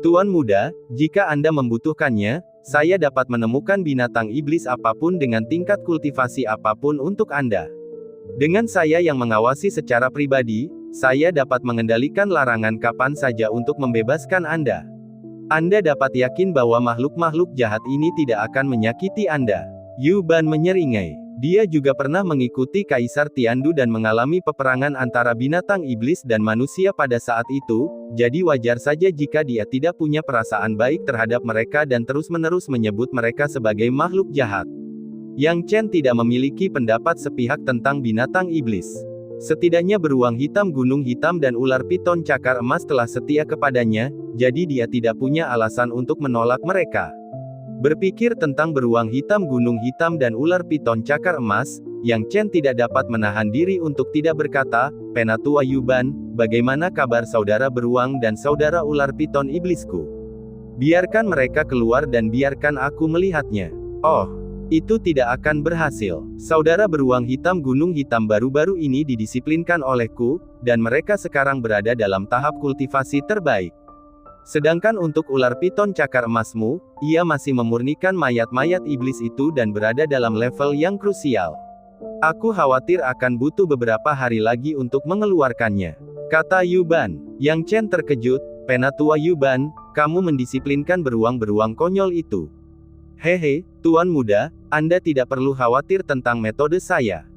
Tuan muda, jika Anda membutuhkannya, saya dapat menemukan binatang iblis apapun dengan tingkat kultivasi apapun untuk Anda. Dengan saya yang mengawasi secara pribadi, saya dapat mengendalikan larangan kapan saja untuk membebaskan Anda. Anda dapat yakin bahwa makhluk-makhluk jahat ini tidak akan menyakiti Anda. Yuban menyeringai. Dia juga pernah mengikuti Kaisar Tiandu dan mengalami peperangan antara binatang iblis dan manusia pada saat itu, jadi wajar saja jika dia tidak punya perasaan baik terhadap mereka dan terus-menerus menyebut mereka sebagai makhluk jahat. Yang Chen tidak memiliki pendapat sepihak tentang binatang iblis. Setidaknya beruang hitam gunung hitam dan ular piton cakar emas telah setia kepadanya, jadi dia tidak punya alasan untuk menolak mereka. Berpikir tentang beruang hitam gunung hitam dan ular piton cakar emas, Yang Chen tidak dapat menahan diri untuk tidak berkata, "Penatua Yuban, bagaimana kabar saudara beruang dan saudara ular piton iblisku? Biarkan mereka keluar dan biarkan aku melihatnya." "Oh, itu tidak akan berhasil. Saudara beruang hitam gunung hitam baru-baru ini didisiplinkan olehku, dan mereka sekarang berada dalam tahap kultivasi terbaik. Sedangkan untuk ular piton cakar emasmu, ia masih memurnikan mayat-mayat iblis itu dan berada dalam level yang krusial. Aku khawatir akan butuh beberapa hari lagi untuk mengeluarkannya," kata Yuban. Yang Chen terkejut. "Penatua Yuban, kamu mendisiplinkan beruang-beruang konyol itu." "Hehe, Tuan Muda, Anda tidak perlu khawatir tentang metode saya.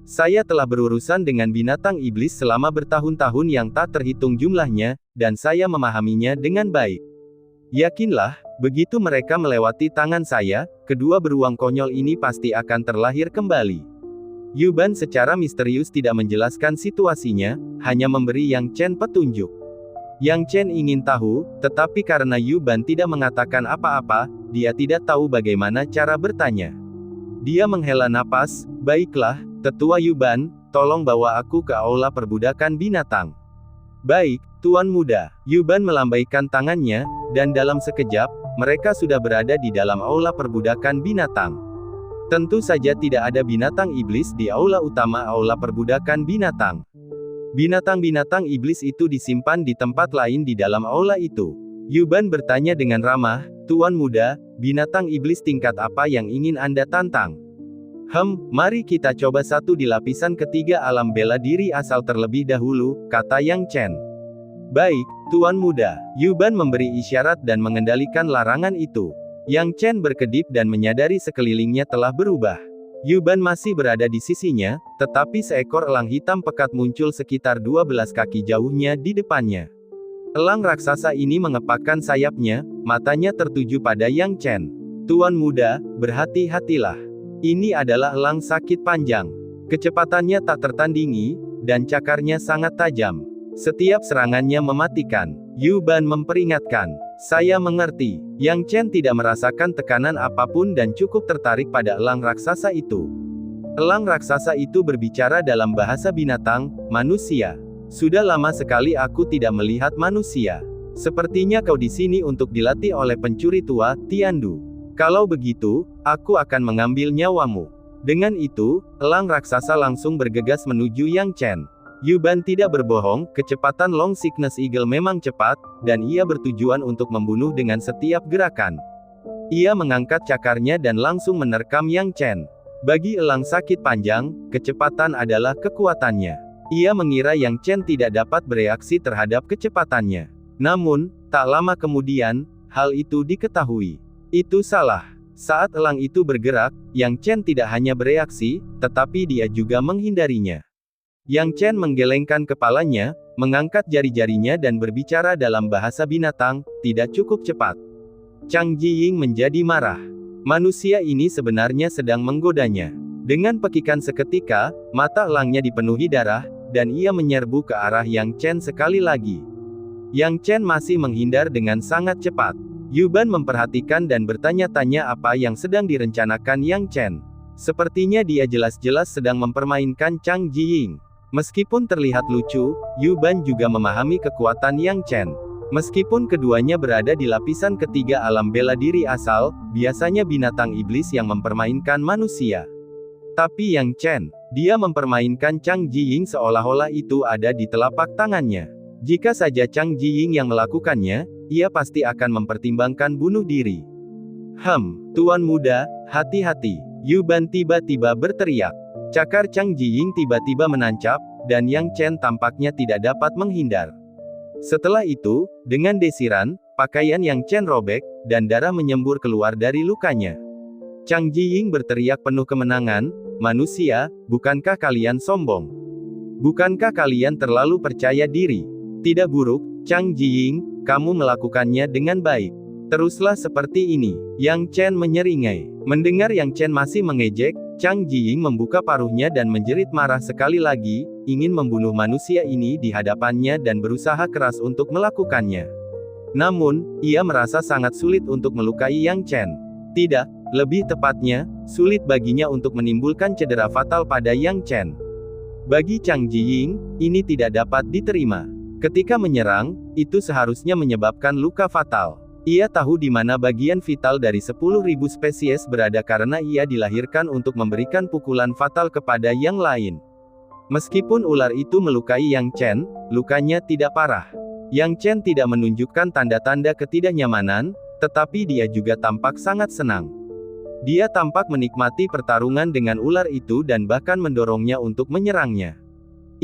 Saya telah berurusan dengan binatang iblis selama bertahun-tahun yang tak terhitung jumlahnya, dan saya memahaminya dengan baik. Yakinlah, begitu mereka melewati tangan saya, kedua beruang konyol ini pasti akan terlahir kembali." Yuban secara misterius tidak menjelaskan situasinya, hanya memberi Yang Chen petunjuk. Yang Chen ingin tahu, tetapi karena Yuban tidak mengatakan apa-apa, dia tidak tahu bagaimana cara bertanya. Dia menghela napas. "Baiklah, Tetua Yuban, tolong bawa aku ke aula perbudakan binatang." "Baik, Tuan Muda." Yuban melambaikan tangannya, dan dalam sekejap, mereka sudah berada di dalam aula perbudakan binatang. Tentu saja tidak ada binatang iblis di aula utama aula perbudakan binatang. Binatang-binatang iblis itu disimpan di tempat lain di dalam aula itu. Yuban bertanya dengan ramah, "Tuan Muda, binatang iblis tingkat apa yang ingin Anda tantang?" Mari kita coba satu di lapisan ketiga alam bela diri asal terlebih dahulu," kata Yang Chen. "Baik, Tuan Muda." Yuban memberi isyarat dan mengendalikan larangan itu. Yang Chen berkedip dan menyadari sekelilingnya telah berubah. Yuban masih berada di sisinya, tetapi seekor elang hitam pekat muncul sekitar 12 kaki jauhnya di depannya. Elang raksasa ini mengepakkan sayapnya, matanya tertuju pada Yang Chen. "Tuan Muda, berhati-hatilah. Ini adalah elang sakit panjang. Kecepatannya tak tertandingi, dan cakarnya sangat tajam. Setiap serangannya mematikan." Yuban memperingatkan. "Saya mengerti." Yang Chen tidak merasakan tekanan apapun dan cukup tertarik pada elang raksasa itu. Elang raksasa itu berbicara dalam bahasa binatang, "Manusia. Sudah lama sekali aku tidak melihat manusia. Sepertinya kau di sini untuk dilatih oleh pencuri tua, Tiandu. Kalau begitu, aku akan mengambil nyawamu." Dengan itu, elang raksasa langsung bergegas menuju Yang Chen. Yuban tidak berbohong, kecepatan Long Sickness Eagle memang cepat, dan ia bertujuan untuk membunuh dengan setiap gerakan. Ia mengangkat cakarnya dan langsung menerkam Yang Chen. Bagi elang sakit panjang, kecepatan adalah kekuatannya. Ia mengira Yang Chen tidak dapat bereaksi terhadap kecepatannya. Namun, tak lama kemudian, hal itu diketahui. Itu salah. Saat elang itu bergerak, Yang Chen tidak hanya bereaksi, tetapi dia juga menghindarinya. Yang Chen menggelengkan kepalanya, mengangkat jari-jarinya dan berbicara dalam bahasa binatang, "Tidak cukup cepat." Chang Jiying menjadi marah. Manusia ini sebenarnya sedang menggodanya. Dengan pekikan seketika, mata elangnya dipenuhi darah, dan ia menyerbu ke arah Yang Chen sekali lagi. Yang Chen masih menghindar dengan sangat cepat. Yuban memperhatikan dan bertanya-tanya apa yang sedang direncanakan Yang Chen. Sepertinya dia jelas-jelas sedang mempermainkan Chang Jiying. Meskipun terlihat lucu, Yuban juga memahami kekuatan Yang Chen. Meskipun keduanya berada di lapisan ketiga alam bela diri asal, biasanya binatang iblis yang mempermainkan manusia. Tapi Yang Chen, dia mempermainkan Chang Jiying seolah-olah itu ada di telapak tangannya. Jika saja Chang Jiying yang melakukannya, ia pasti akan mempertimbangkan bunuh diri. Tuan Muda, hati-hati." Yuban tiba-tiba berteriak. Cakar Chang Jiying tiba-tiba menancap, dan Yang Chen tampaknya tidak dapat menghindar. Setelah itu, dengan desiran, pakaian Yang Chen robek, dan darah menyembur keluar dari lukanya. Chang Jiying berteriak penuh kemenangan, "Manusia, bukankah kalian sombong? Bukankah kalian terlalu percaya diri? Tidak buruk, Chang Jiying, kamu melakukannya dengan baik. Teruslah seperti ini." Yang Chen menyeringai. Mendengar Yang Chen masih mengejek, Chang Jiying membuka paruhnya dan menjerit marah sekali lagi, ingin membunuh manusia ini di hadapannya dan berusaha keras untuk melakukannya. Namun, ia merasa sangat sulit untuk melukai Yang Chen. Tidak, lebih tepatnya, sulit baginya untuk menimbulkan cedera fatal pada Yang Chen. Bagi Zhang Jiying, ini tidak dapat diterima. Ketika menyerang, itu seharusnya menyebabkan luka fatal. Ia tahu di mana bagian vital dari 10.000 spesies berada karena ia dilahirkan untuk memberikan pukulan fatal kepada yang lain. Meskipun ular itu melukai Yang Chen, lukanya tidak parah. Yang Chen tidak menunjukkan tanda-tanda ketidaknyamanan, tetapi dia juga tampak sangat senang. Dia tampak menikmati pertarungan dengan ular itu dan bahkan mendorongnya untuk menyerangnya.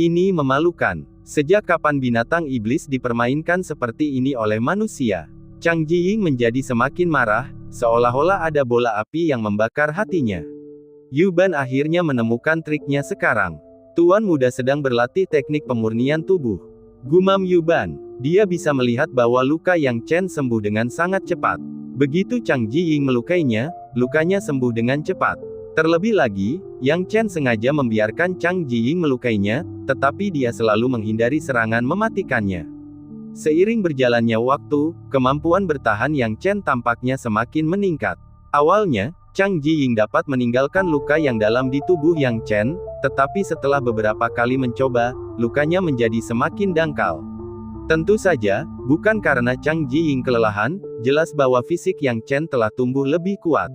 Ini memalukan. Sejak kapan binatang iblis dipermainkan seperti ini oleh manusia? Zhang Jiying menjadi semakin marah, seolah-olah ada bola api yang membakar hatinya. Yu Ban akhirnya menemukan triknya sekarang. Tuan muda sedang berlatih teknik pemurnian tubuh. Gumam Yu Ban. Dia bisa melihat bahwa luka Yang Chen sembuh dengan sangat cepat. Begitu Zhang Jiying melukainya, lukanya sembuh dengan cepat. Terlebih lagi, Yang Chen sengaja membiarkan Zhang Jiying melukainya, tetapi dia selalu menghindari serangan mematikannya. Seiring berjalannya waktu, kemampuan bertahan Yang Chen tampaknya semakin meningkat. Awalnya, Zhang Jiying dapat meninggalkan luka yang dalam di tubuh Yang Chen, tetapi setelah beberapa kali mencoba, lukanya menjadi semakin dangkal. Tentu saja, bukan karena Zhang Jiying kelelahan, jelas bahwa fisik Yang Chen telah tumbuh lebih kuat.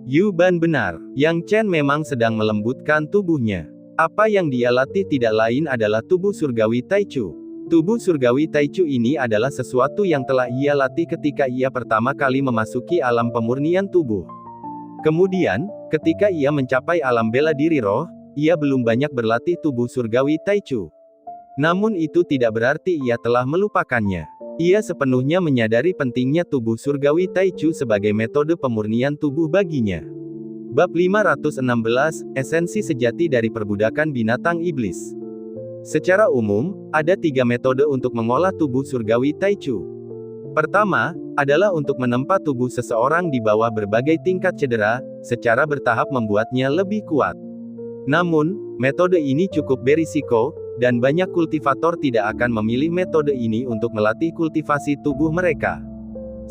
Yu Ban benar, Yang Chen memang sedang melembutkan tubuhnya. Apa yang dia latih tidak lain adalah tubuh surgawi Taichu. Tubuh surgawi Taichu ini adalah sesuatu yang telah ia latih ketika ia pertama kali memasuki alam pemurnian tubuh. Kemudian, ketika ia mencapai alam bela diri roh, ia belum banyak berlatih tubuh surgawi Taichu. Namun itu tidak berarti ia telah melupakannya. Ia sepenuhnya menyadari pentingnya tubuh surgawi Taichu sebagai metode pemurnian tubuh baginya. Bab 516, Esensi Sejati dari Perbudakan Binatang Iblis. Secara umum, ada 3 metode untuk mengolah tubuh surgawi Taichu. Pertama, adalah untuk menempa tubuh seseorang di bawah berbagai tingkat cedera, secara bertahap membuatnya lebih kuat. Namun, metode ini cukup berisiko, dan banyak kultivator tidak akan memilih metode ini untuk melatih kultivasi tubuh mereka.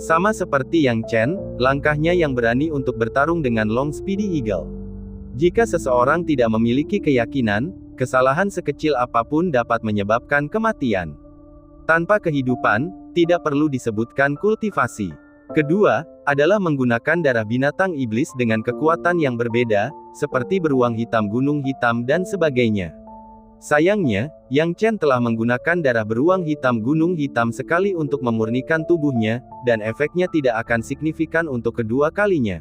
Sama seperti Yang Chen, langkahnya yang berani untuk bertarung dengan Long Speedy Eagle. Jika seseorang tidak memiliki keyakinan, kesalahan sekecil apapun dapat menyebabkan kematian. Tanpa kehidupan, tidak perlu disebutkan kultivasi. Kedua, adalah menggunakan darah binatang iblis dengan kekuatan yang berbeda, seperti beruang hitam gunung hitam dan sebagainya. Sayangnya, Yang Chen telah menggunakan darah beruang hitam gunung hitam sekali untuk memurnikan tubuhnya, dan efeknya tidak akan signifikan untuk kedua kalinya.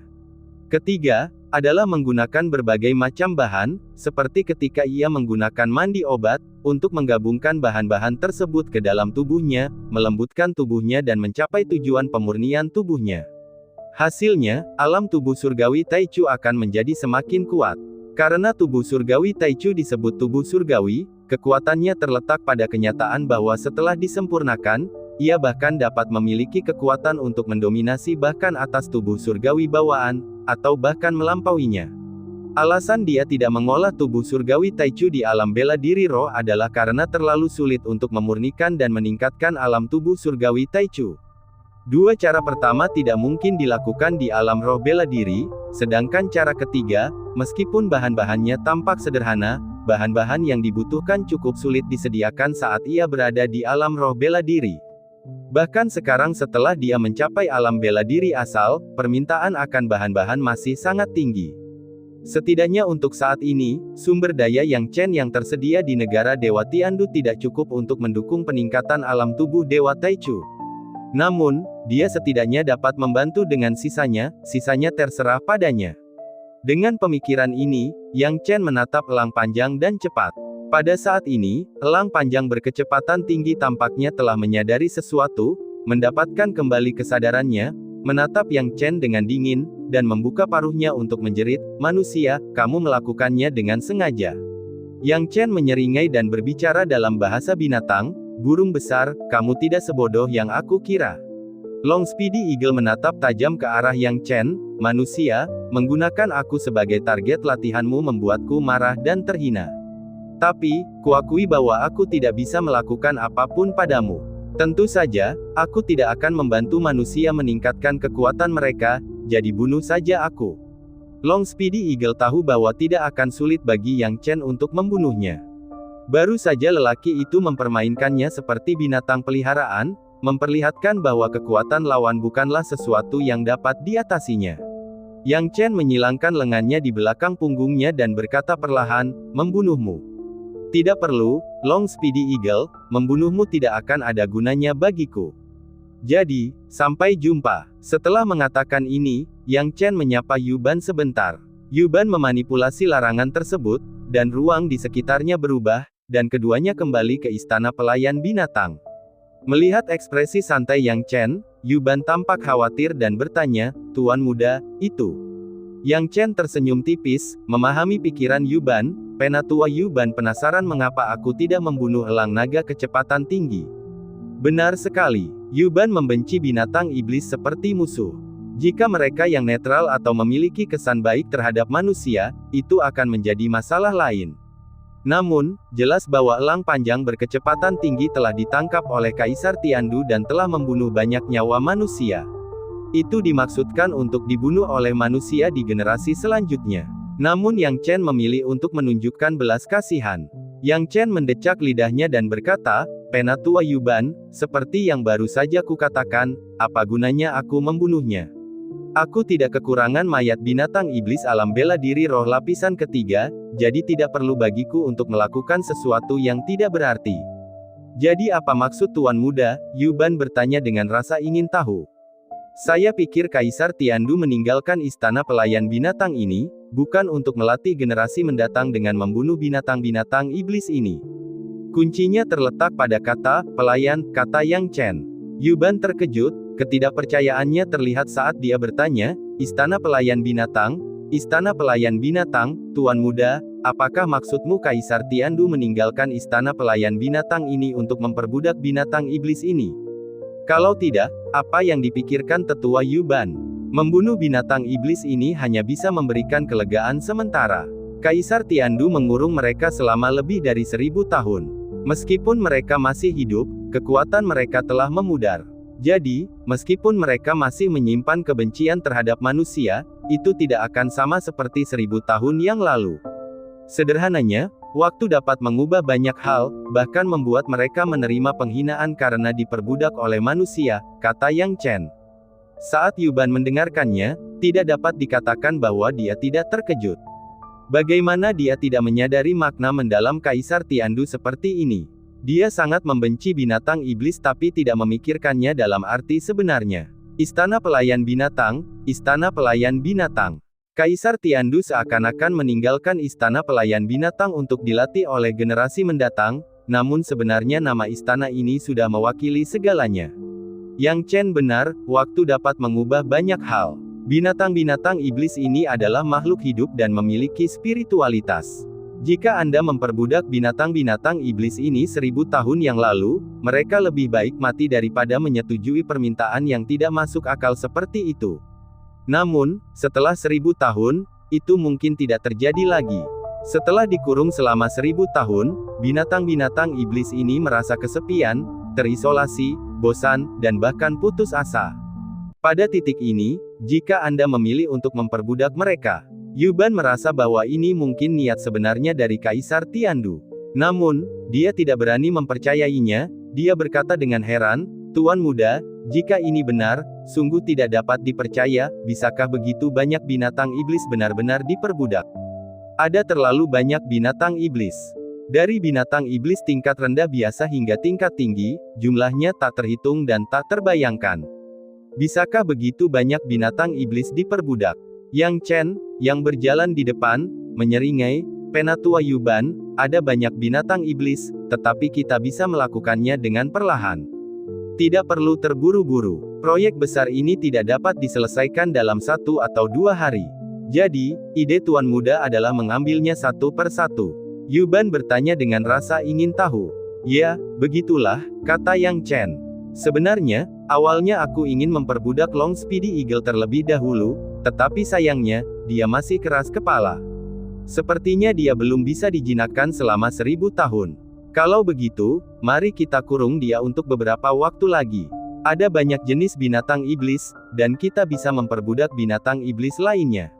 Ketiga, adalah menggunakan berbagai macam bahan, seperti ketika ia menggunakan mandi obat, untuk menggabungkan bahan-bahan tersebut ke dalam tubuhnya, melembutkan tubuhnya dan mencapai tujuan pemurnian tubuhnya. Hasilnya, alam tubuh surgawi Taichu akan menjadi semakin kuat. Karena tubuh surgawi Taichu disebut tubuh surgawi, kekuatannya terletak pada kenyataan bahwa setelah disempurnakan, ia bahkan dapat memiliki kekuatan untuk mendominasi bahkan atas tubuh surgawi bawaan, atau bahkan melampauinya. Alasan dia tidak mengolah tubuh surgawi Taichu di alam bela diri roh adalah karena terlalu sulit untuk memurnikan dan meningkatkan alam tubuh surgawi Taichu. Dua cara pertama tidak mungkin dilakukan di alam roh bela diri, sedangkan cara ketiga, meskipun bahan-bahannya tampak sederhana, bahan-bahan yang dibutuhkan cukup sulit disediakan saat ia berada di alam roh bela diri. Bahkan sekarang setelah dia mencapai alam bela diri asal, permintaan akan bahan-bahan masih sangat tinggi. Setidaknya untuk saat ini, sumber daya Yang Chen yang tersedia di negara Dewa Tiandu tidak cukup untuk mendukung peningkatan alam tubuh Dewa Taichu. Namun, dia setidaknya dapat membantu dengan sisanya terserah padanya. Dengan pemikiran ini, Yang Chen menatap elang panjang dan cepat. Pada saat ini, elang panjang berkecepatan tinggi tampaknya telah menyadari sesuatu, mendapatkan kembali kesadarannya, menatap Yang Chen dengan dingin, dan membuka paruhnya untuk menjerit, "Manusia, kamu melakukannya dengan sengaja." Yang Chen menyeringai dan berbicara dalam bahasa binatang, "Burung besar, kamu tidak sebodoh yang aku kira." Long Speedy Eagle menatap tajam ke arah Yang Chen, "Manusia, menggunakan aku sebagai target latihanmu membuatku marah dan terhina. Tapi, kuakui bahwa aku tidak bisa melakukan apapun padamu. Tentu saja, aku tidak akan membantu manusia meningkatkan kekuatan mereka, jadi bunuh saja aku. Long Speedy Eagle tahu bahwa tidak akan sulit bagi Yang Chen untuk membunuhnya. Baru saja lelaki itu mempermainkannya seperti binatang peliharaan, memperlihatkan bahwa kekuatan lawan bukanlah sesuatu yang dapat diatasinya. Yang Chen menyilangkan lengannya di belakang punggungnya dan berkata perlahan, membunuhmu. Tidak perlu, Long Speedy Eagle, membunuhmu tidak akan ada gunanya bagiku. Jadi, sampai jumpa. Setelah mengatakan ini, Yang Chen menyapa Yuban sebentar. Yuban memanipulasi larangan tersebut, dan ruang di sekitarnya berubah, dan keduanya kembali ke istana pelayan binatang. Melihat ekspresi santai Yang Chen, Yuban tampak khawatir dan bertanya, Tuan muda, itu. Yang Chen tersenyum tipis, memahami pikiran Yuban. Penatua Yuban penasaran mengapa aku tidak membunuh elang naga kecepatan tinggi. Benar sekali, Yuban membenci binatang iblis seperti musuh. Jika mereka yang netral atau memiliki kesan baik terhadap manusia, itu akan menjadi masalah lain. Namun, jelas bahwa elang panjang berkecepatan tinggi telah ditangkap oleh Kaisar Tiandu dan telah membunuh banyak nyawa manusia. Itu dimaksudkan untuk dibunuh oleh manusia di generasi selanjutnya. Namun Yang Chen memilih untuk menunjukkan belas kasihan. Yang Chen mendecak lidahnya dan berkata, Penatua Yuban, seperti yang baru saja kukatakan, apa gunanya aku membunuhnya? Aku tidak kekurangan mayat binatang iblis alam bela diri roh lapisan ketiga, jadi tidak perlu bagiku untuk melakukan sesuatu yang tidak berarti. Jadi apa maksud Tuan muda? Yuban bertanya dengan rasa ingin tahu. Saya pikir Kaisar Tiandu meninggalkan istana pelayan binatang ini, bukan untuk melatih generasi mendatang dengan membunuh binatang-binatang iblis ini. Kuncinya terletak pada kata, pelayan, kata Yang Chen. Yuban terkejut, ketidakpercayaannya terlihat saat dia bertanya, istana pelayan binatang, Tuan muda, apakah maksudmu Kaisar Tiandu meninggalkan istana pelayan binatang ini untuk memperbudak binatang iblis ini? Kalau tidak, apa yang dipikirkan tetua Yuban? Membunuh binatang iblis ini hanya bisa memberikan kelegaan sementara. Kaisar Tiandu mengurung mereka selama lebih dari 1000 tahun. Meskipun mereka masih hidup, kekuatan mereka telah memudar. Jadi, meskipun mereka masih menyimpan kebencian terhadap manusia, itu tidak akan sama seperti 1000 tahun yang lalu. Sederhananya, waktu dapat mengubah banyak hal, bahkan membuat mereka menerima penghinaan karena diperbudak oleh manusia, kata Yang Chen. Saat Yuban mendengarkannya, tidak dapat dikatakan bahwa dia tidak terkejut. Bagaimana dia tidak menyadari makna mendalam Kaisar Tiandu seperti ini? Dia sangat membenci binatang iblis tapi tidak memikirkannya dalam arti sebenarnya. Istana pelayan binatang, istana pelayan binatang. Kaisar Tiandu seakan-akan meninggalkan istana pelayan binatang untuk dilatih oleh generasi mendatang, namun sebenarnya nama istana ini sudah mewakili segalanya. Yang Chen benar, waktu dapat mengubah banyak hal. Binatang-binatang iblis ini adalah makhluk hidup dan memiliki spiritualitas. Jika Anda memperbudak binatang-binatang iblis ini 1000 tahun yang lalu, mereka lebih baik mati daripada menyetujui permintaan yang tidak masuk akal seperti itu. Namun, setelah 1000 tahun, itu mungkin tidak terjadi lagi. Setelah dikurung selama 1000 tahun, binatang-binatang iblis ini merasa kesepian, terisolasi, bosan, dan bahkan putus asa. Pada titik ini, jika Anda memilih untuk memperbudak mereka, Yuban merasa bahwa ini mungkin niat sebenarnya dari Kaisar Tiandu. Namun, dia tidak berani mempercayainya. Dia berkata dengan heran, Tuan muda, jika ini benar, sungguh tidak dapat dipercaya, bisakah begitu banyak binatang iblis benar-benar diperbudak? Ada terlalu banyak binatang iblis. Dari binatang iblis tingkat rendah biasa hingga tingkat tinggi, jumlahnya tak terhitung dan tak terbayangkan. Bisakah begitu banyak binatang iblis diperbudak? Yang Chen, yang berjalan di depan, menyeringai, Penatua Yuban, ada banyak binatang iblis, tetapi kita bisa melakukannya dengan perlahan. Tidak perlu terburu-buru. Proyek besar ini tidak dapat diselesaikan dalam 1 atau 2 hari. Jadi, ide Tuan muda adalah mengambilnya satu per satu. Yuban bertanya dengan rasa ingin tahu. Ya, begitulah, kata Yang Chen. Sebenarnya, awalnya aku ingin memperbudak Long Speedy Eagle terlebih dahulu, tetapi sayangnya, dia masih keras kepala. Sepertinya dia belum bisa dijinakkan selama 1000 tahun. Kalau begitu, mari kita kurung dia untuk beberapa waktu lagi. Ada banyak jenis binatang iblis, dan kita bisa memperbudak binatang iblis lainnya.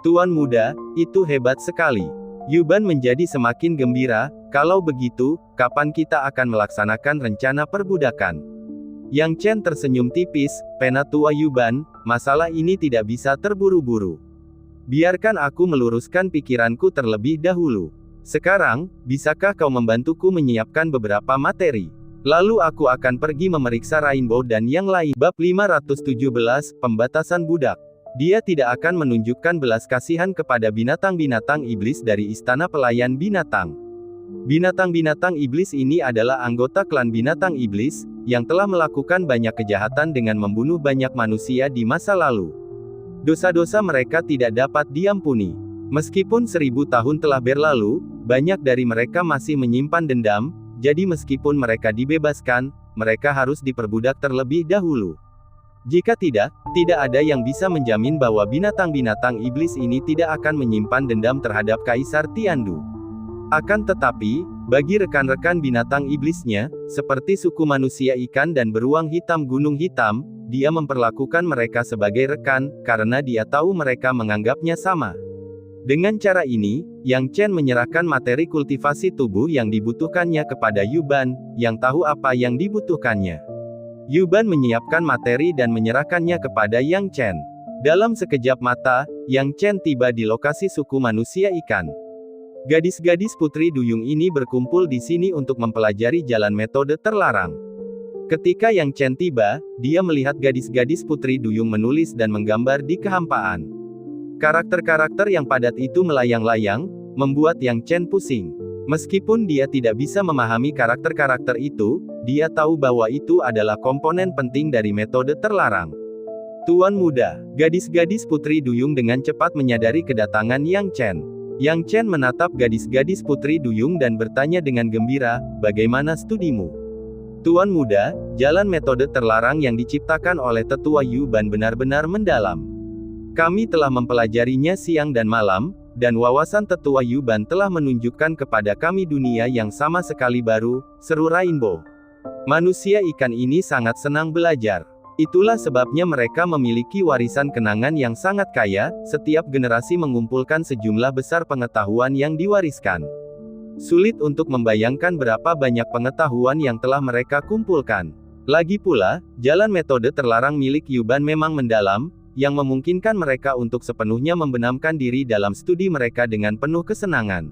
Tuan muda, itu hebat sekali. Yuban menjadi semakin gembira. Kalau begitu, kapan kita akan melaksanakan rencana perbudakan? Yang Chen tersenyum tipis. Penatua Yuban, masalah ini tidak bisa terburu-buru. Biarkan aku meluruskan pikiranku terlebih dahulu. Sekarang, bisakah kau membantuku menyiapkan beberapa materi? Lalu aku akan pergi memeriksa Rainbow dan yang lain. Bab 517, Pembatasan Budak. Dia tidak akan menunjukkan belas kasihan kepada binatang-binatang iblis dari Istana Pelayan Binatang. Binatang-binatang iblis ini adalah anggota klan binatang iblis, yang telah melakukan banyak kejahatan dengan membunuh banyak manusia di masa lalu. Dosa-dosa mereka tidak dapat diampuni. Meskipun 1000 tahun telah berlalu, banyak dari mereka masih menyimpan dendam, jadi meskipun mereka dibebaskan, mereka harus diperbudak terlebih dahulu. Jika tidak ada yang bisa menjamin bahwa binatang-binatang iblis ini tidak akan menyimpan dendam terhadap Kaisar Tiandu. Akan tetapi, bagi rekan-rekan binatang iblisnya, seperti suku manusia ikan dan beruang hitam gunung hitam, dia memperlakukan mereka sebagai rekan, karena dia tahu mereka menganggapnya sama. Dengan cara ini, Yang Chen menyerahkan materi kultivasi tubuh yang dibutuhkannya kepada Yuban, yang tahu apa yang dibutuhkannya. Yuban menyiapkan materi dan menyerahkannya kepada Yang Chen. Dalam sekejap mata, Yang Chen tiba di lokasi suku manusia ikan. Gadis-gadis putri duyung ini berkumpul di sini untuk mempelajari jalan metode terlarang. Ketika Yang Chen tiba, dia melihat gadis-gadis putri duyung menulis dan menggambar di kehampaan. Karakter-karakter yang padat itu melayang-layang, membuat Yang Chen pusing. Meskipun dia tidak bisa memahami karakter-karakter itu, dia tahu bahwa itu adalah komponen penting dari metode terlarang. Tuan muda, gadis-gadis putri duyung dengan cepat menyadari kedatangan Yang Chen. Yang Chen menatap gadis-gadis putri duyung dan bertanya dengan gembira, "Bagaimana studimu?" Tuan muda, jalan metode terlarang yang diciptakan oleh tetua Yuban benar-benar mendalam. Kami telah mempelajarinya siang dan malam, dan wawasan tetua Yuban telah menunjukkan kepada kami dunia yang sama sekali baru, seru Rainbow. Manusia ikan ini sangat senang belajar. Itulah sebabnya mereka memiliki warisan kenangan yang sangat kaya, setiap generasi mengumpulkan sejumlah besar pengetahuan yang diwariskan. Sulit untuk membayangkan berapa banyak pengetahuan yang telah mereka kumpulkan. Lagi pula, jalan metode terlarang milik Yuban memang mendalam, yang memungkinkan mereka untuk sepenuhnya membenamkan diri dalam studi mereka dengan penuh kesenangan.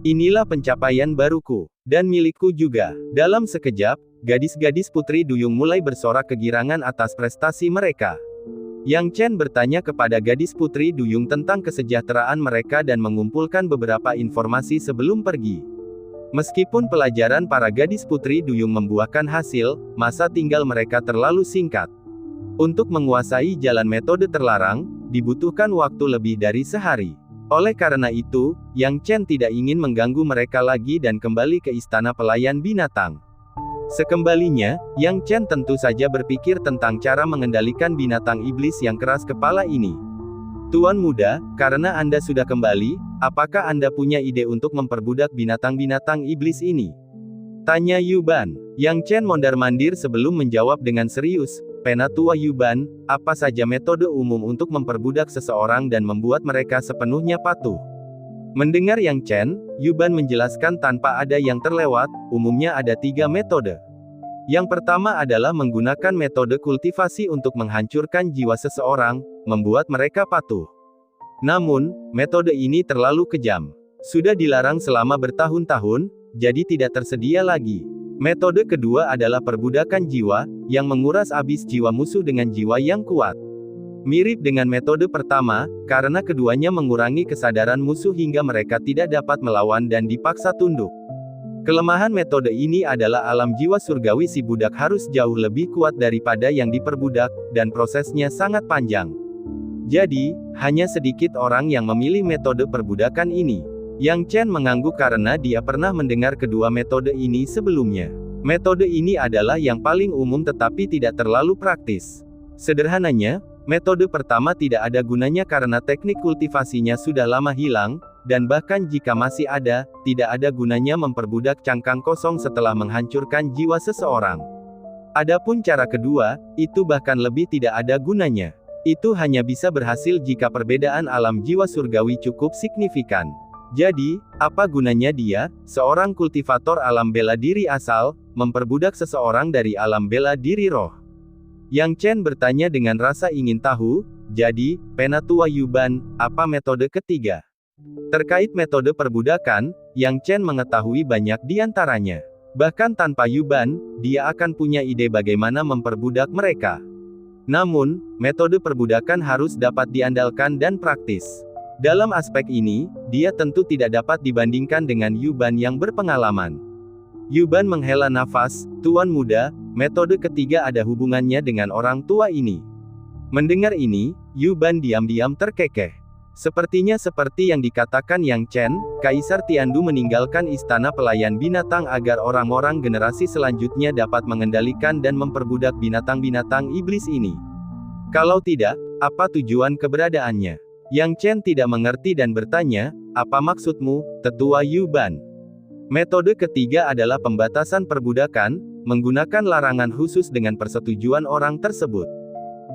Inilah pencapaian baruku, dan milikku juga. Dalam sekejap, gadis-gadis putri duyung mulai bersorak kegirangan atas prestasi mereka. Yang Chen bertanya kepada gadis putri duyung tentang kesejahteraan mereka dan mengumpulkan beberapa informasi sebelum pergi. Meskipun pelajaran para gadis putri duyung membuahkan hasil, masa tinggal mereka terlalu singkat. Untuk menguasai jalan metode terlarang, dibutuhkan waktu lebih dari sehari. Oleh karena itu, Yang Chen tidak ingin mengganggu mereka lagi dan kembali ke Istana Pelayan Binatang. Sekembalinya, Yang Chen tentu saja berpikir tentang cara mengendalikan binatang iblis yang keras kepala ini. Tuan muda, karena Anda sudah kembali, apakah Anda punya ide untuk memperbudak binatang-binatang iblis ini? Tanya Yuban. Yang Chen mondar-mandir sebelum menjawab dengan serius. Penatua Yuban, apa saja metode umum untuk memperbudak seseorang dan membuat mereka sepenuhnya patuh? Mendengar Yang Chen, Yuban menjelaskan tanpa ada yang terlewat, umumnya ada 3 metode. Yang pertama adalah menggunakan metode kultivasi untuk menghancurkan jiwa seseorang, membuat mereka patuh. Namun, metode ini terlalu kejam. Sudah dilarang selama bertahun-tahun, jadi tidak tersedia lagi. Metode kedua adalah perbudakan jiwa, yang menguras habis jiwa musuh dengan jiwa yang kuat. Mirip dengan metode pertama, karena keduanya mengurangi kesadaran musuh hingga mereka tidak dapat melawan dan dipaksa tunduk. Kelemahan metode ini adalah alam jiwa surgawi si budak harus jauh lebih kuat daripada yang diperbudak, dan prosesnya sangat panjang. Jadi, hanya sedikit orang yang memilih metode perbudakan ini. Yang Chen mengangguk karena dia pernah mendengar kedua metode ini sebelumnya. Metode ini adalah yang paling umum tetapi tidak terlalu praktis. Sederhananya, metode pertama tidak ada gunanya karena teknik kultivasinya sudah lama hilang, dan bahkan jika masih ada, tidak ada gunanya memperbudak cangkang kosong setelah menghancurkan jiwa seseorang. Adapun cara kedua, itu bahkan lebih tidak ada gunanya. Itu hanya bisa berhasil jika perbedaan alam jiwa surgawi cukup signifikan. Jadi, apa gunanya dia, seorang kultivator alam bela diri asal, memperbudak seseorang dari alam bela diri roh? Yang Chen bertanya dengan rasa ingin tahu. Jadi, Penatua Yuban, apa metode ketiga? Terkait metode perbudakan, Yang Chen mengetahui banyak di antaranya. Bahkan tanpa Yuban, dia akan punya ide bagaimana memperbudak mereka. Namun, metode perbudakan harus dapat diandalkan dan praktis. Dalam aspek ini, dia tentu tidak dapat dibandingkan dengan Yuban yang berpengalaman. Yuban menghela nafas, "Tuan muda, metode ketiga ada hubungannya dengan orang tua ini." Mendengar ini, Yuban diam-diam terkekeh. Sepertinya seperti yang dikatakan Yang Chen, Kaisar Tiandu meninggalkan istana pelayan binatang agar orang-orang generasi selanjutnya dapat mengendalikan dan memperbudak binatang-binatang iblis ini. Kalau tidak, apa tujuan keberadaannya? Yang Chen tidak mengerti dan bertanya, "Apa maksudmu, Tetua Yuban?" Metode ketiga adalah pembatasan perbudakan, menggunakan larangan khusus dengan persetujuan orang tersebut.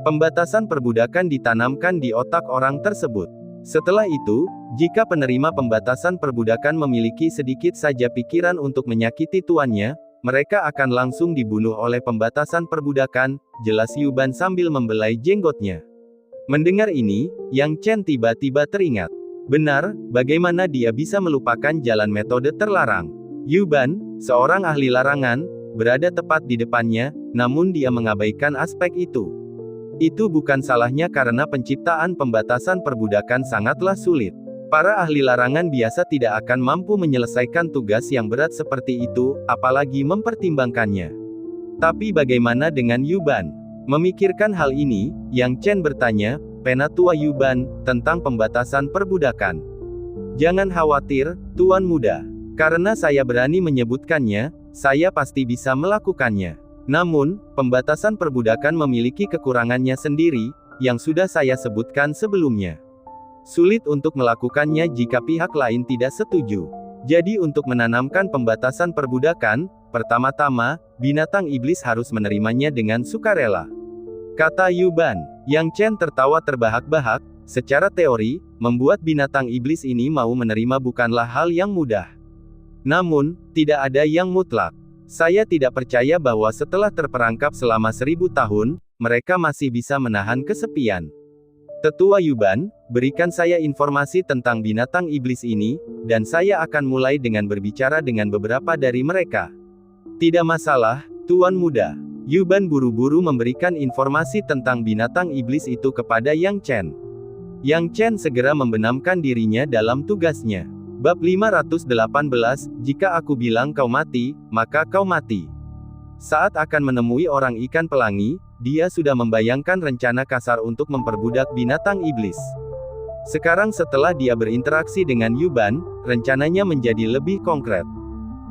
Pembatasan perbudakan ditanamkan di otak orang tersebut. Setelah itu, jika penerima pembatasan perbudakan memiliki sedikit saja pikiran untuk menyakiti tuannya, mereka akan langsung dibunuh oleh pembatasan perbudakan, jelas Yuban sambil membelai jenggotnya. Mendengar ini, Yang Chen tiba-tiba teringat. Benar, bagaimana dia bisa melupakan jalan metode terlarang? Yuban, seorang ahli larangan, berada tepat di depannya, namun dia mengabaikan aspek itu. Itu bukan salahnya karena penciptaan pembatasan perbudakan sangatlah sulit. Para ahli larangan biasa tidak akan mampu menyelesaikan tugas yang berat seperti itu, apalagi mempertimbangkannya. Tapi bagaimana dengan Yuban? Memikirkan hal ini, Yang Chen bertanya, "Penatua Yuban, tentang pembatasan perbudakan." "Jangan khawatir, Tuan Muda. Karena saya berani menyebutkannya, saya pasti bisa melakukannya. Namun, pembatasan perbudakan memiliki kekurangannya sendiri, yang sudah saya sebutkan sebelumnya. Sulit untuk melakukannya jika pihak lain tidak setuju. Jadi untuk menanamkan pembatasan perbudakan, pertama-tama, binatang iblis harus menerimanya dengan sukarela," kata Yuban. Yang Chen tertawa terbahak-bahak. Secara teori, membuat binatang iblis ini mau menerima bukanlah hal yang mudah. Namun, tidak ada yang mutlak. Saya tidak percaya bahwa setelah terperangkap selama 1000 tahun, mereka masih bisa menahan kesepian. Tetua Yuban, berikan saya informasi tentang binatang iblis ini, dan saya akan mulai dengan berbicara dengan beberapa dari mereka. Tidak masalah, Tuan Muda. Yuban buru-buru memberikan informasi tentang binatang iblis itu kepada Yang Chen. Yang Chen segera membenamkan dirinya dalam tugasnya. Bab 518, "Jika aku bilang kau mati, maka kau mati." Saat akan menemui orang ikan pelangi, dia sudah membayangkan rencana kasar untuk memperbudak binatang iblis. Sekarang setelah dia berinteraksi dengan Yuban, rencananya menjadi lebih konkret.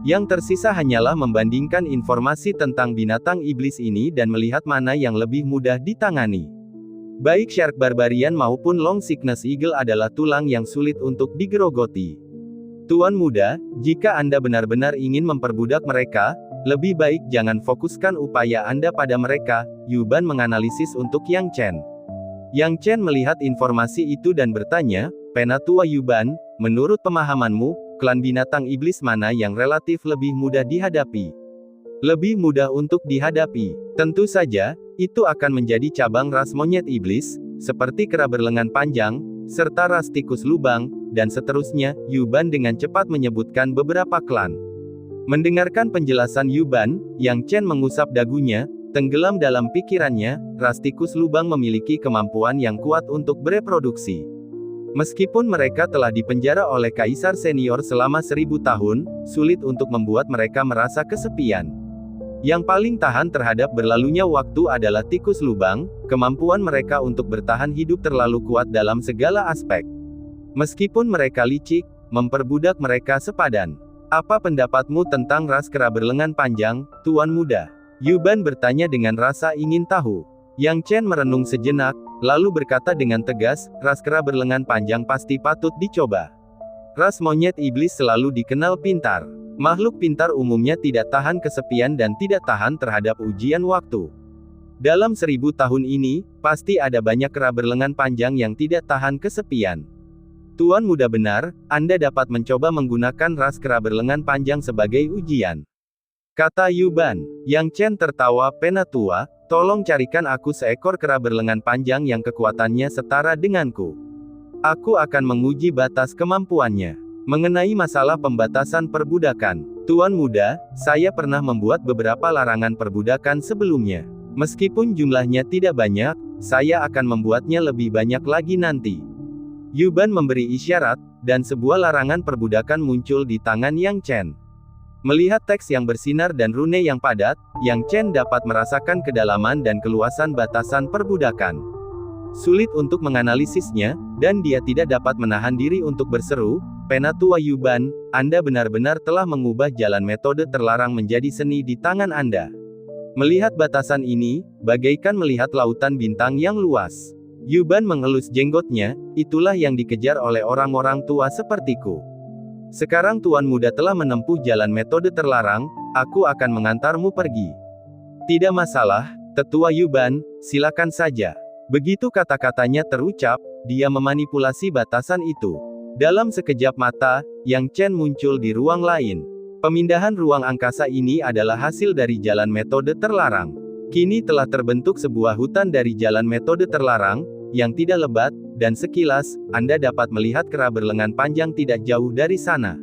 Yang tersisa hanyalah membandingkan informasi tentang binatang iblis ini dan melihat mana yang lebih mudah ditangani. Baik Shark Barbarian maupun Long Sickness Eagle adalah tulang yang sulit untuk digerogoti. Tuan Muda, jika Anda benar-benar ingin memperbudak mereka, lebih baik jangan fokuskan upaya Anda pada mereka, Yuban menganalisis untuk Yang Chen. Yang Chen melihat informasi itu dan bertanya, "Penatua Yuban, menurut pemahamanmu, klan binatang iblis mana yang relatif lebih mudah dihadapi?" "Lebih mudah untuk dihadapi. Tentu saja, itu akan menjadi cabang ras monyet iblis, seperti kera berlengan panjang, serta ras tikus lubang, dan seterusnya." Yuban dengan cepat menyebutkan beberapa klan. Mendengarkan penjelasan Yuban, Yang Chen mengusap dagunya, tenggelam dalam pikirannya. Ras tikus lubang memiliki kemampuan yang kuat untuk bereproduksi. Meskipun mereka telah dipenjara oleh kaisar senior selama 1000 tahun, sulit untuk membuat mereka merasa kesepian. Yang paling tahan terhadap berlalunya waktu adalah tikus lubang. Kemampuan mereka untuk bertahan hidup terlalu kuat dalam segala aspek. Meskipun mereka licik, memperbudak mereka sepadan. "Apa pendapatmu tentang ras kera berlengan panjang, Tuan Muda?" Yuban bertanya dengan rasa ingin tahu. Yang Chen merenung sejenak, lalu berkata dengan tegas, "Ras kera berlengan panjang pasti patut dicoba. Ras monyet iblis selalu dikenal pintar. Makhluk pintar umumnya tidak tahan kesepian dan tidak tahan terhadap ujian waktu. Dalam 1000 tahun ini, pasti ada banyak kera berlengan panjang yang tidak tahan kesepian. Tuan Muda benar, Anda dapat mencoba menggunakan ras kera berlengan panjang sebagai ujian. Kata Yuban. Yang Chen tertawa, Penatua, tolong carikan aku seekor kera berlengan panjang yang kekuatannya setara denganku. Aku akan menguji batas kemampuannya. Mengenai masalah pembatasan perbudakan, Tuan Muda, saya pernah membuat beberapa larangan perbudakan sebelumnya. Meskipun jumlahnya tidak banyak, saya akan membuatnya lebih banyak lagi nanti. Yuban memberi isyarat, dan sebuah larangan perbudakan muncul di tangan Yang Chen. Melihat teks yang bersinar dan rune yang padat, Yang Chen dapat merasakan kedalaman dan keluasan batasan perbudakan. Sulit untuk menganalisisnya, dan dia tidak dapat menahan diri untuk berseru, Penatua Yuban, Anda benar-benar telah mengubah jalan metode terlarang menjadi seni di tangan Anda. Melihat batasan ini, bagaikan melihat lautan bintang yang luas. Yuban mengelus jenggotnya, itulah yang dikejar oleh orang-orang tua sepertiku. Sekarang Tuan Muda telah menempuh jalan metode terlarang, aku akan mengantarmu pergi. Tidak masalah, Tetua Yuban, silakan saja. Begitu kata-katanya terucap, dia memanipulasi batasan itu. Dalam sekejap mata, Yang Chen muncul di ruang lain. Pemindahan ruang angkasa ini adalah hasil dari jalan metode terlarang. Kini telah terbentuk sebuah hutan dari jalan metode terlarang, yang tidak lebat, dan sekilas, Anda dapat melihat kera berlengan panjang tidak jauh dari sana.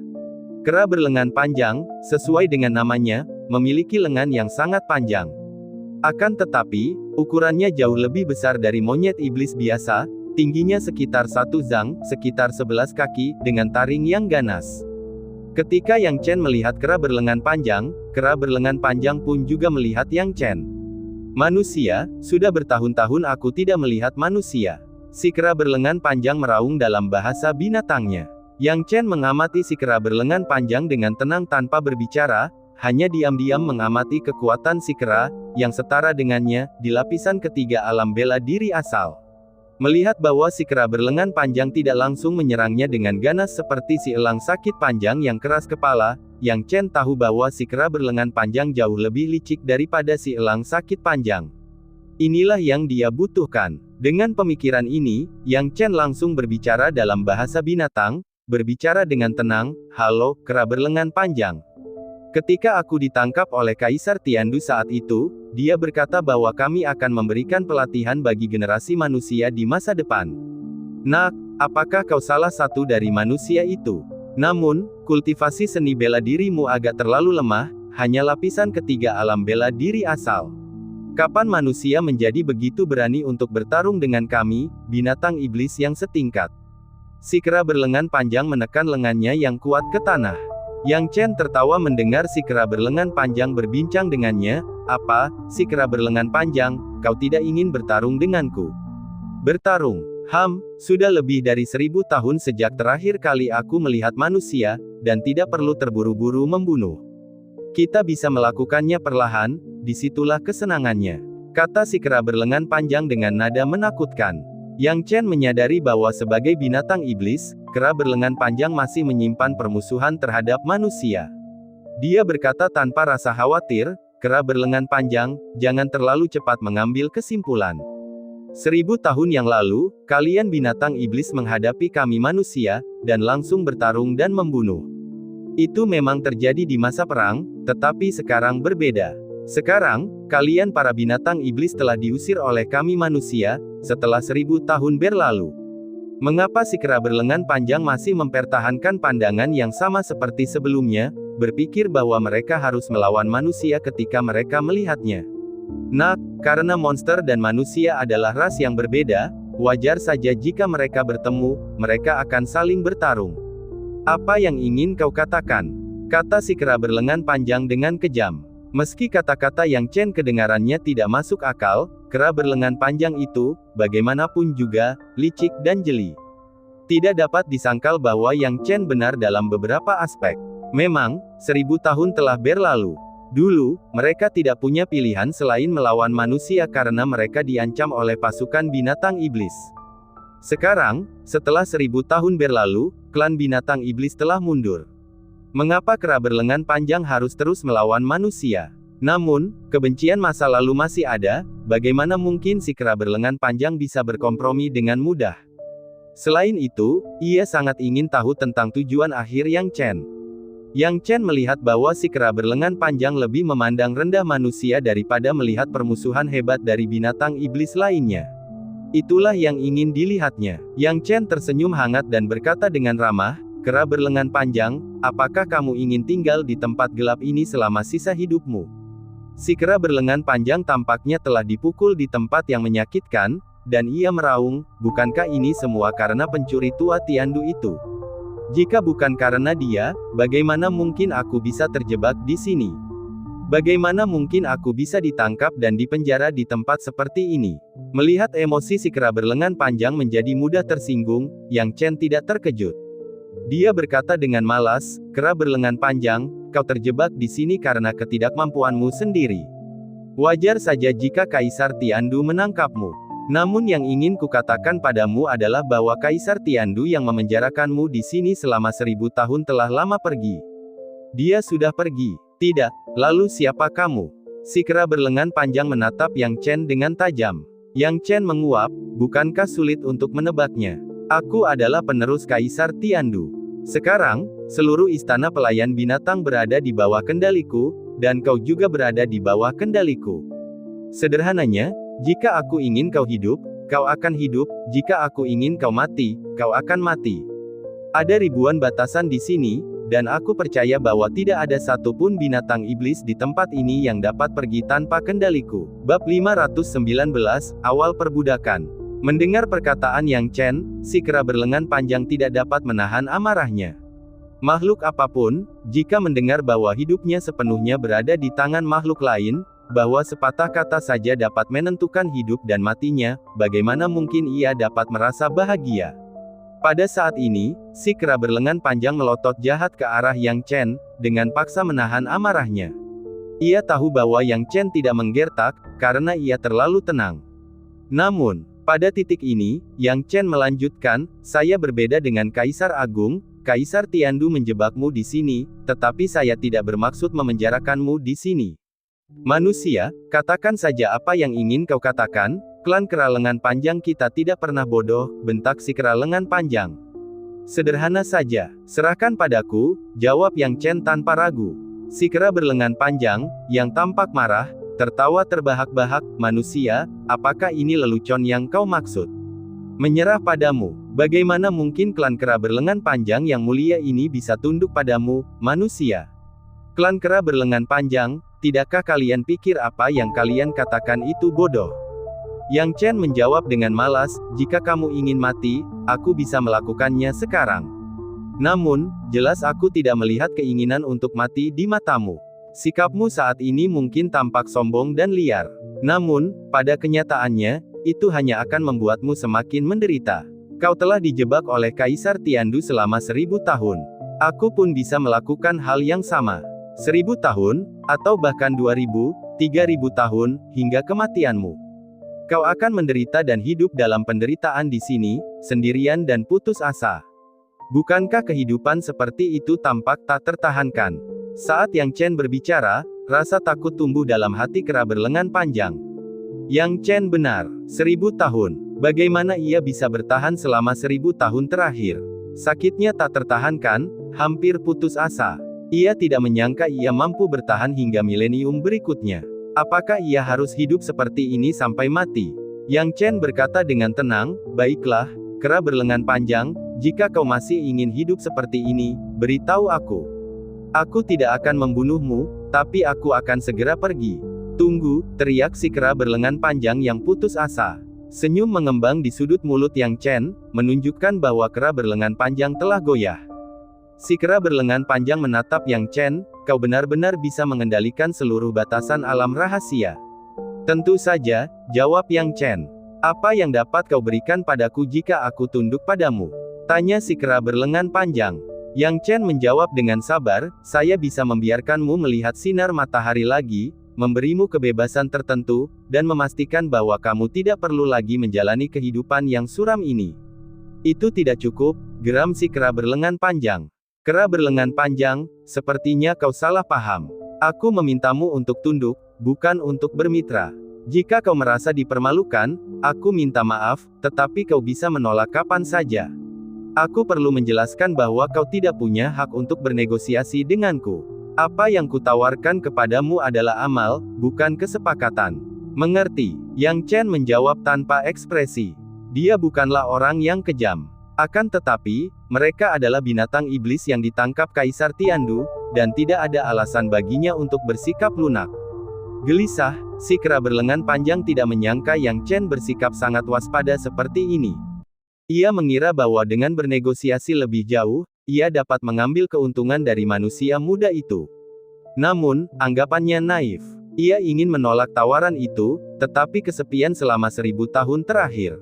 Kera berlengan panjang, sesuai dengan namanya, memiliki lengan yang sangat panjang. Akan tetapi, ukurannya jauh lebih besar dari monyet iblis biasa, tingginya sekitar 1 zang, sekitar 11 kaki, dengan taring yang ganas. Ketika Yang Chen melihat kera berlengan panjang pun juga melihat Yang Chen. Manusia, sudah bertahun-tahun aku tidak melihat manusia. Si kera berlengan panjang meraung dalam bahasa binatangnya. Yang Chen mengamati si kera berlengan panjang dengan tenang tanpa berbicara, hanya diam-diam mengamati kekuatan si kera, yang setara dengannya, di lapisan ketiga alam bela diri asal. Melihat bahwa si kera berlengan panjang tidak langsung menyerangnya dengan ganas seperti si elang sakit panjang yang keras kepala, Yang Chen tahu bahwa si kera berlengan panjang jauh lebih licik daripada si elang sakit panjang. Inilah yang dia butuhkan. Dengan pemikiran ini, Yang Chen langsung berbicara dalam bahasa binatang, berbicara dengan tenang, halo, kera berlengan panjang. Ketika aku ditangkap oleh Kaisar Tiandu saat itu, dia berkata bahwa kami akan memberikan pelatihan bagi generasi manusia di masa depan. Nak, apakah kau salah satu dari manusia itu? Namun, kultivasi seni bela dirimu agak terlalu lemah, hanya lapisan ketiga alam bela diri asal. Kapan manusia menjadi begitu berani untuk bertarung dengan kami, binatang iblis yang setingkat? Si kera berlengan panjang menekan lengannya yang kuat ke tanah. Yang Chen tertawa mendengar si kera berlengan panjang berbincang dengannya, apa, si kera berlengan panjang, kau tidak ingin bertarung denganku? Bertarung? Sudah lebih dari 1000 tahun sejak terakhir kali aku melihat manusia, dan tidak perlu terburu-buru membunuh. Kita bisa melakukannya perlahan, disitulah kesenangannya. Kata si kera berlengan panjang dengan nada menakutkan. Yang Chen menyadari bahwa sebagai binatang iblis, kera berlengan panjang masih menyimpan permusuhan terhadap manusia. Dia berkata tanpa rasa khawatir, kera berlengan panjang, jangan terlalu cepat mengambil kesimpulan. 1000 tahun yang lalu, kalian binatang iblis menghadapi kami manusia, dan langsung bertarung dan membunuh. Itu memang terjadi di masa perang, tetapi sekarang berbeda. Sekarang, kalian para binatang iblis telah diusir oleh kami manusia, setelah 1000 tahun berlalu. Mengapa si kera berlengan panjang masih mempertahankan pandangan yang sama seperti sebelumnya, berpikir bahwa mereka harus melawan manusia ketika mereka melihatnya? Nak, karena monster dan manusia adalah ras yang berbeda, wajar saja jika mereka bertemu, mereka akan saling bertarung. Apa yang ingin kau katakan? Kata si kera berlengan panjang dengan kejam. Meski kata-kata Yang Chen kedengarannya tidak masuk akal, kera berlengan panjang itu, bagaimanapun juga, licik dan jeli. Tidak dapat disangkal bahwa Yang Chen benar dalam beberapa aspek. Memang, 1000 tahun telah berlalu. Dulu, mereka tidak punya pilihan selain melawan manusia karena mereka diancam oleh pasukan binatang iblis. Sekarang, setelah 1000 tahun berlalu, klan binatang iblis telah mundur. Mengapa kera berlengan panjang harus terus melawan manusia? Namun, kebencian masa lalu masih ada, bagaimana mungkin si kera berlengan panjang bisa berkompromi dengan mudah? Selain itu, ia sangat ingin tahu tentang tujuan akhir Yang Chen. Yang Chen melihat bahwa si kera berlengan panjang lebih memandang rendah manusia daripada melihat permusuhan hebat dari binatang iblis lainnya. Itulah yang ingin dilihatnya. Yang Chen tersenyum hangat dan berkata dengan ramah, "Kera berlengan panjang, apakah kamu ingin tinggal di tempat gelap ini selama sisa hidupmu?" Si kera berlengan panjang tampaknya telah dipukul di tempat yang menyakitkan, dan ia meraung, "Bukankah ini semua karena pencuri tua Tiandu itu? Jika bukan karena dia, bagaimana mungkin aku bisa terjebak di sini? Bagaimana mungkin aku bisa ditangkap dan dipenjara di tempat seperti ini?" Melihat emosi si kera berlengan panjang menjadi mudah tersinggung, Yang Chen tidak terkejut. Dia berkata dengan malas, "Kera berlengan panjang, kau terjebak di sini karena ketidakmampuanmu sendiri. Wajar saja jika Kaisar Tiandu menangkapmu. Namun yang ingin kukatakan padamu adalah bahwa Kaisar Tiandu yang memenjarakanmu di sini selama 1000 tahun telah lama pergi. Dia sudah pergi." "Tidak, lalu siapa kamu?" Si kera berlengan panjang menatap Yang Chen dengan tajam. Yang Chen menguap, "Bukankah sulit untuk menebaknya? Aku adalah penerus Kaisar Tiandu. Sekarang, seluruh istana pelayan binatang berada di bawah kendaliku, dan kau juga berada di bawah kendaliku. Sederhananya, jika aku ingin kau hidup, kau akan hidup, jika aku ingin kau mati, kau akan mati. Ada ribuan batasan di sini, dan aku percaya bahwa tidak ada satupun binatang iblis di tempat ini yang dapat pergi tanpa kendaliku." Bab 519, Awal Perbudakan. Mendengar perkataan Yang Chen, si kera berlengan panjang tidak dapat menahan amarahnya. Makhluk apapun, jika mendengar bahwa hidupnya sepenuhnya berada di tangan makhluk lain, bahwa sepatah kata saja dapat menentukan hidup dan matinya, bagaimana mungkin ia dapat merasa bahagia? Pada saat ini, si kera berlengan panjang melotot jahat ke arah Yang Chen, dengan paksa menahan amarahnya. Ia tahu bahwa Yang Chen tidak menggertak, karena ia terlalu tenang. Namun, pada titik ini, Yang Chen melanjutkan, "Saya berbeda dengan Kaisar Agung. Kaisar Tiandu menjebakmu di sini, tetapi saya tidak bermaksud memenjarakanmu di sini. Manusia, katakan saja apa yang ingin kau katakan." "Klan kera lengan panjang kita tidak pernah bodoh," bentak si kera lengan panjang. "Sederhana saja, serahkan padaku," jawab Yang Chen tanpa ragu. Si kera berlengan panjang, yang tampak marah, tertawa terbahak-bahak, "Manusia, apakah ini lelucon yang kau maksud? Menyerah padamu? Bagaimana mungkin klan kera berlengan panjang yang mulia ini bisa tunduk padamu, manusia? Klan kera berlengan panjang, tidakkah kalian pikir apa yang kalian katakan itu bodoh?" Yang Chen menjawab dengan malas, "Jika kamu ingin mati, aku bisa melakukannya sekarang. Namun, jelas aku tidak melihat keinginan untuk mati di matamu. Sikapmu saat ini mungkin tampak sombong dan liar. Namun, pada kenyataannya, itu hanya akan membuatmu semakin menderita. Kau telah dijebak oleh Kaisar Tiandu selama 1000 tahun. Aku pun bisa melakukan hal yang sama. 1000 tahun, atau bahkan 2000, 3000 tahun, hingga kematianmu. Kau akan menderita dan hidup dalam penderitaan di sini, sendirian dan putus asa. Bukankah kehidupan seperti itu tampak tak tertahankan?" Saat Yang Chen berbicara, rasa takut tumbuh dalam hati kera berlengan panjang. Yang Chen benar. 1000 tahun. Bagaimana ia bisa bertahan selama 1000 tahun terakhir? Sakitnya tak tertahankan, hampir putus asa. Ia tidak menyangka ia mampu bertahan hingga milenium berikutnya. Apakah ia harus hidup seperti ini sampai mati? Yang Chen berkata dengan tenang, "Baiklah, kera berlengan panjang, jika kau masih ingin hidup seperti ini, beritahu aku. Aku tidak akan membunuhmu, tapi aku akan segera pergi." "Tunggu," teriak si kera berlengan panjang yang putus asa. Senyum mengembang di sudut mulut Yang Chen, menunjukkan bahwa kera berlengan panjang telah goyah. Si kera berlengan panjang menatap Yang Chen, "Kau benar-benar bisa mengendalikan seluruh batasan alam rahasia?" "Tentu saja," jawab Yang Chen. "Apa yang dapat kau berikan padaku jika aku tunduk padamu?" tanya si kera berlengan panjang. Yang Chen menjawab dengan sabar, "Saya bisa membiarkanmu melihat sinar matahari lagi, memberimu kebebasan tertentu, dan memastikan bahwa kamu tidak perlu lagi menjalani kehidupan yang suram ini." "Itu tidak cukup," geram si kera berlengan panjang. Kera berlengan panjang, sepertinya kau salah paham. Aku memintamu untuk tunduk, bukan untuk bermitra. Jika kau merasa dipermalukan, aku minta maaf, tetapi kau bisa menolak kapan saja. Aku perlu menjelaskan bahwa kau tidak punya hak untuk bernegosiasi denganku. Apa yang kutawarkan kepadamu adalah amal, bukan kesepakatan. Mengerti? Yang Chen menjawab tanpa ekspresi. Dia bukanlah orang yang kejam. Akan tetapi, mereka adalah binatang iblis yang ditangkap Kaisar Tiandu, dan tidak ada alasan baginya untuk bersikap lunak. Gelisah, si kera berlengan panjang tidak menyangka Yang Chen bersikap sangat waspada seperti ini. Ia mengira bahwa dengan bernegosiasi lebih jauh, ia dapat mengambil keuntungan dari manusia muda itu. Namun, anggapannya naif. Ia ingin menolak tawaran itu, tetapi kesepian selama 1000 tahun terakhir.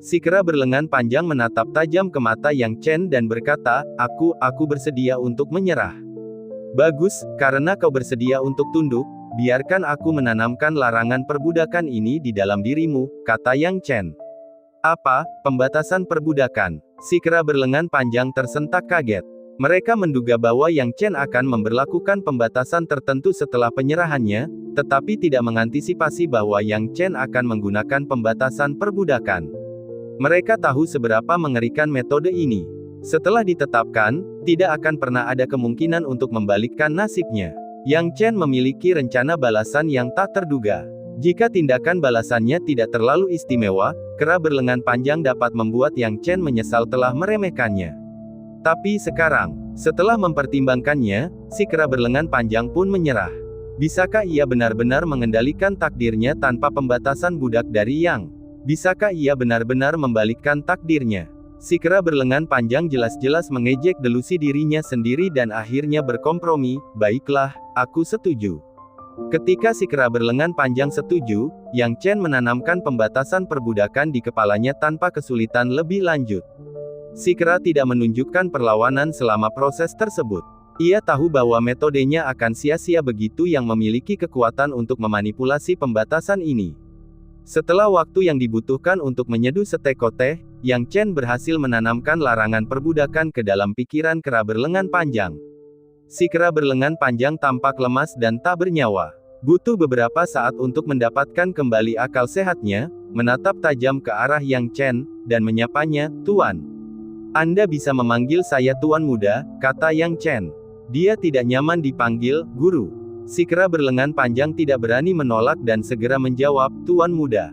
Si kera berlengan panjang menatap tajam ke mata Yang Chen dan berkata, aku bersedia untuk menyerah. Bagus, karena kau bersedia untuk tunduk, biarkan aku menanamkan larangan perbudakan ini di dalam dirimu, kata Yang Chen. Apa, pembatasan perbudakan? Si kera berlengan panjang tersentak kaget. Mereka menduga bahwa Yang Chen akan memberlakukan pembatasan tertentu setelah penyerahannya, tetapi tidak mengantisipasi bahwa Yang Chen akan menggunakan pembatasan perbudakan. Mereka tahu seberapa mengerikan metode ini. Setelah ditetapkan, tidak akan pernah ada kemungkinan untuk membalikkan nasibnya. Yang Chen memiliki rencana balasan yang tak terduga. Jika tindakan balasannya tidak terlalu istimewa, kera berlengan panjang dapat membuat Yang Chen menyesal telah meremehkannya. Tapi sekarang, setelah mempertimbangkannya, si kera berlengan panjang pun menyerah. Bisakah ia benar-benar mengendalikan takdirnya tanpa pembatasan budak dari Yang? Bisakah ia benar-benar membalikkan takdirnya? Si kera berlengan panjang jelas-jelas mengejek delusi dirinya sendiri dan akhirnya berkompromi, baiklah, aku setuju. Ketika si kera berlengan panjang setuju, Yang Chen menanamkan pembatasan perbudakan di kepalanya tanpa kesulitan lebih lanjut. Si kera tidak menunjukkan perlawanan selama proses tersebut. Ia tahu bahwa metodenya akan sia-sia begitu yang memiliki kekuatan untuk memanipulasi pembatasan ini. Setelah waktu yang dibutuhkan untuk menyeduh seteko teh, Yang Chen berhasil menanamkan larangan perbudakan ke dalam pikiran kera berlengan panjang. Si kera berlengan panjang tampak lemas dan tak bernyawa. Butuh beberapa saat untuk mendapatkan kembali akal sehatnya, menatap tajam ke arah Yang Chen, dan menyapanya, "Tuan. Anda bisa memanggil saya Tuan Muda," kata Yang Chen. Dia tidak nyaman dipanggil guru. Si kera berlengan panjang tidak berani menolak dan segera menjawab, "Tuan Muda."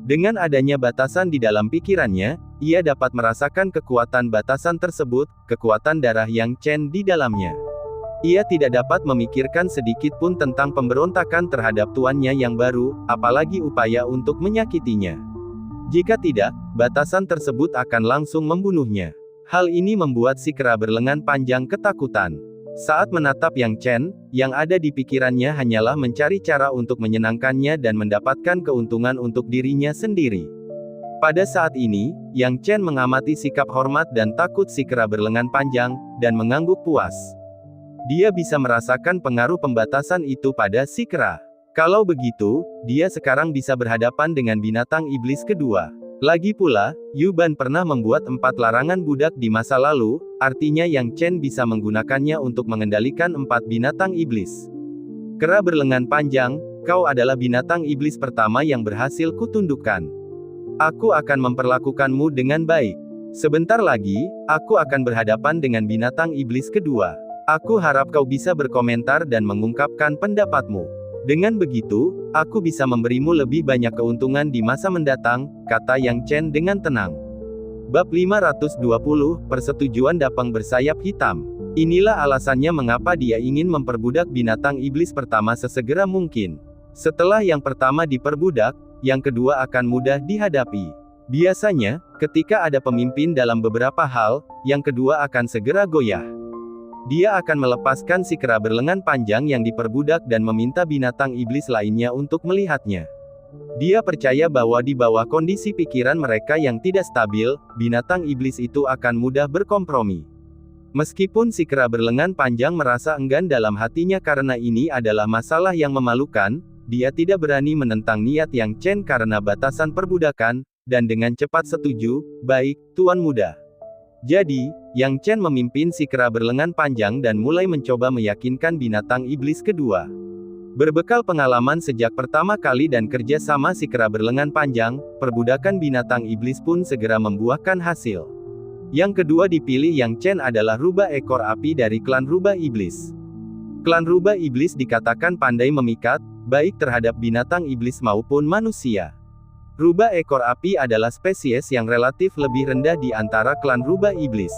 Dengan adanya batasan di dalam pikirannya, ia dapat merasakan kekuatan batasan tersebut, kekuatan darah Yang Chen di dalamnya. Ia tidak dapat memikirkan sedikit pun tentang pemberontakan terhadap tuannya yang baru, apalagi upaya untuk menyakitinya. Jika tidak, batasan tersebut akan langsung membunuhnya. Hal ini membuat si kera berlengan panjang ketakutan. Saat menatap Yang Chen, yang ada di pikirannya hanyalah mencari cara untuk menyenangkannya dan mendapatkan keuntungan untuk dirinya sendiri. Pada saat ini, Yang Chen mengamati sikap hormat dan takut si kera berlengan panjang, dan mengangguk puas. Dia bisa merasakan pengaruh pembatasan itu pada si kera. Kalau begitu, dia sekarang bisa berhadapan dengan binatang iblis kedua. Lagi pula, Yu Ban pernah membuat 4 larangan budak di masa lalu, artinya Yang Chen bisa menggunakannya untuk mengendalikan 4 binatang iblis. Kera berlengan panjang, kau adalah binatang iblis pertama yang berhasil kutundukkan. Aku akan memperlakukanmu dengan baik. Sebentar lagi, aku akan berhadapan dengan binatang iblis kedua. Aku harap kau bisa berkomentar dan mengungkapkan pendapatmu. Dengan begitu, aku bisa memberimu lebih banyak keuntungan di masa mendatang, kata Yang Chen dengan tenang. Bab 520, Persetujuan Dapang Bersayap Hitam. Inilah alasannya mengapa dia ingin memperbudak binatang iblis pertama sesegera mungkin. Setelah yang pertama diperbudak, yang kedua akan mudah dihadapi. Biasanya, ketika ada pemimpin dalam beberapa hal, yang kedua akan segera goyah. Dia akan melepaskan si kera berlengan panjang yang diperbudak dan meminta binatang iblis lainnya untuk melihatnya. Dia percaya bahwa di bawah kondisi pikiran mereka yang tidak stabil, binatang iblis itu akan mudah berkompromi. Meskipun si kera berlengan panjang merasa enggan dalam hatinya karena ini adalah masalah yang memalukan, dia tidak berani menentang niat Yang Chen karena batasan perbudakan, dan dengan cepat setuju, "Baik, Tuan Muda." Jadi, Yang Chen memimpin si kera berlengan panjang dan mulai mencoba meyakinkan binatang iblis kedua. Berbekal pengalaman sejak pertama kali dan kerja sama si kera berlengan panjang, perbudakan binatang iblis pun segera membuahkan hasil. Yang kedua dipilih Yang Chen adalah rubah ekor api dari klan rubah iblis. Klan rubah iblis dikatakan pandai memikat, baik terhadap binatang iblis maupun manusia. Rubah ekor api adalah spesies yang relatif lebih rendah di antara klan rubah iblis.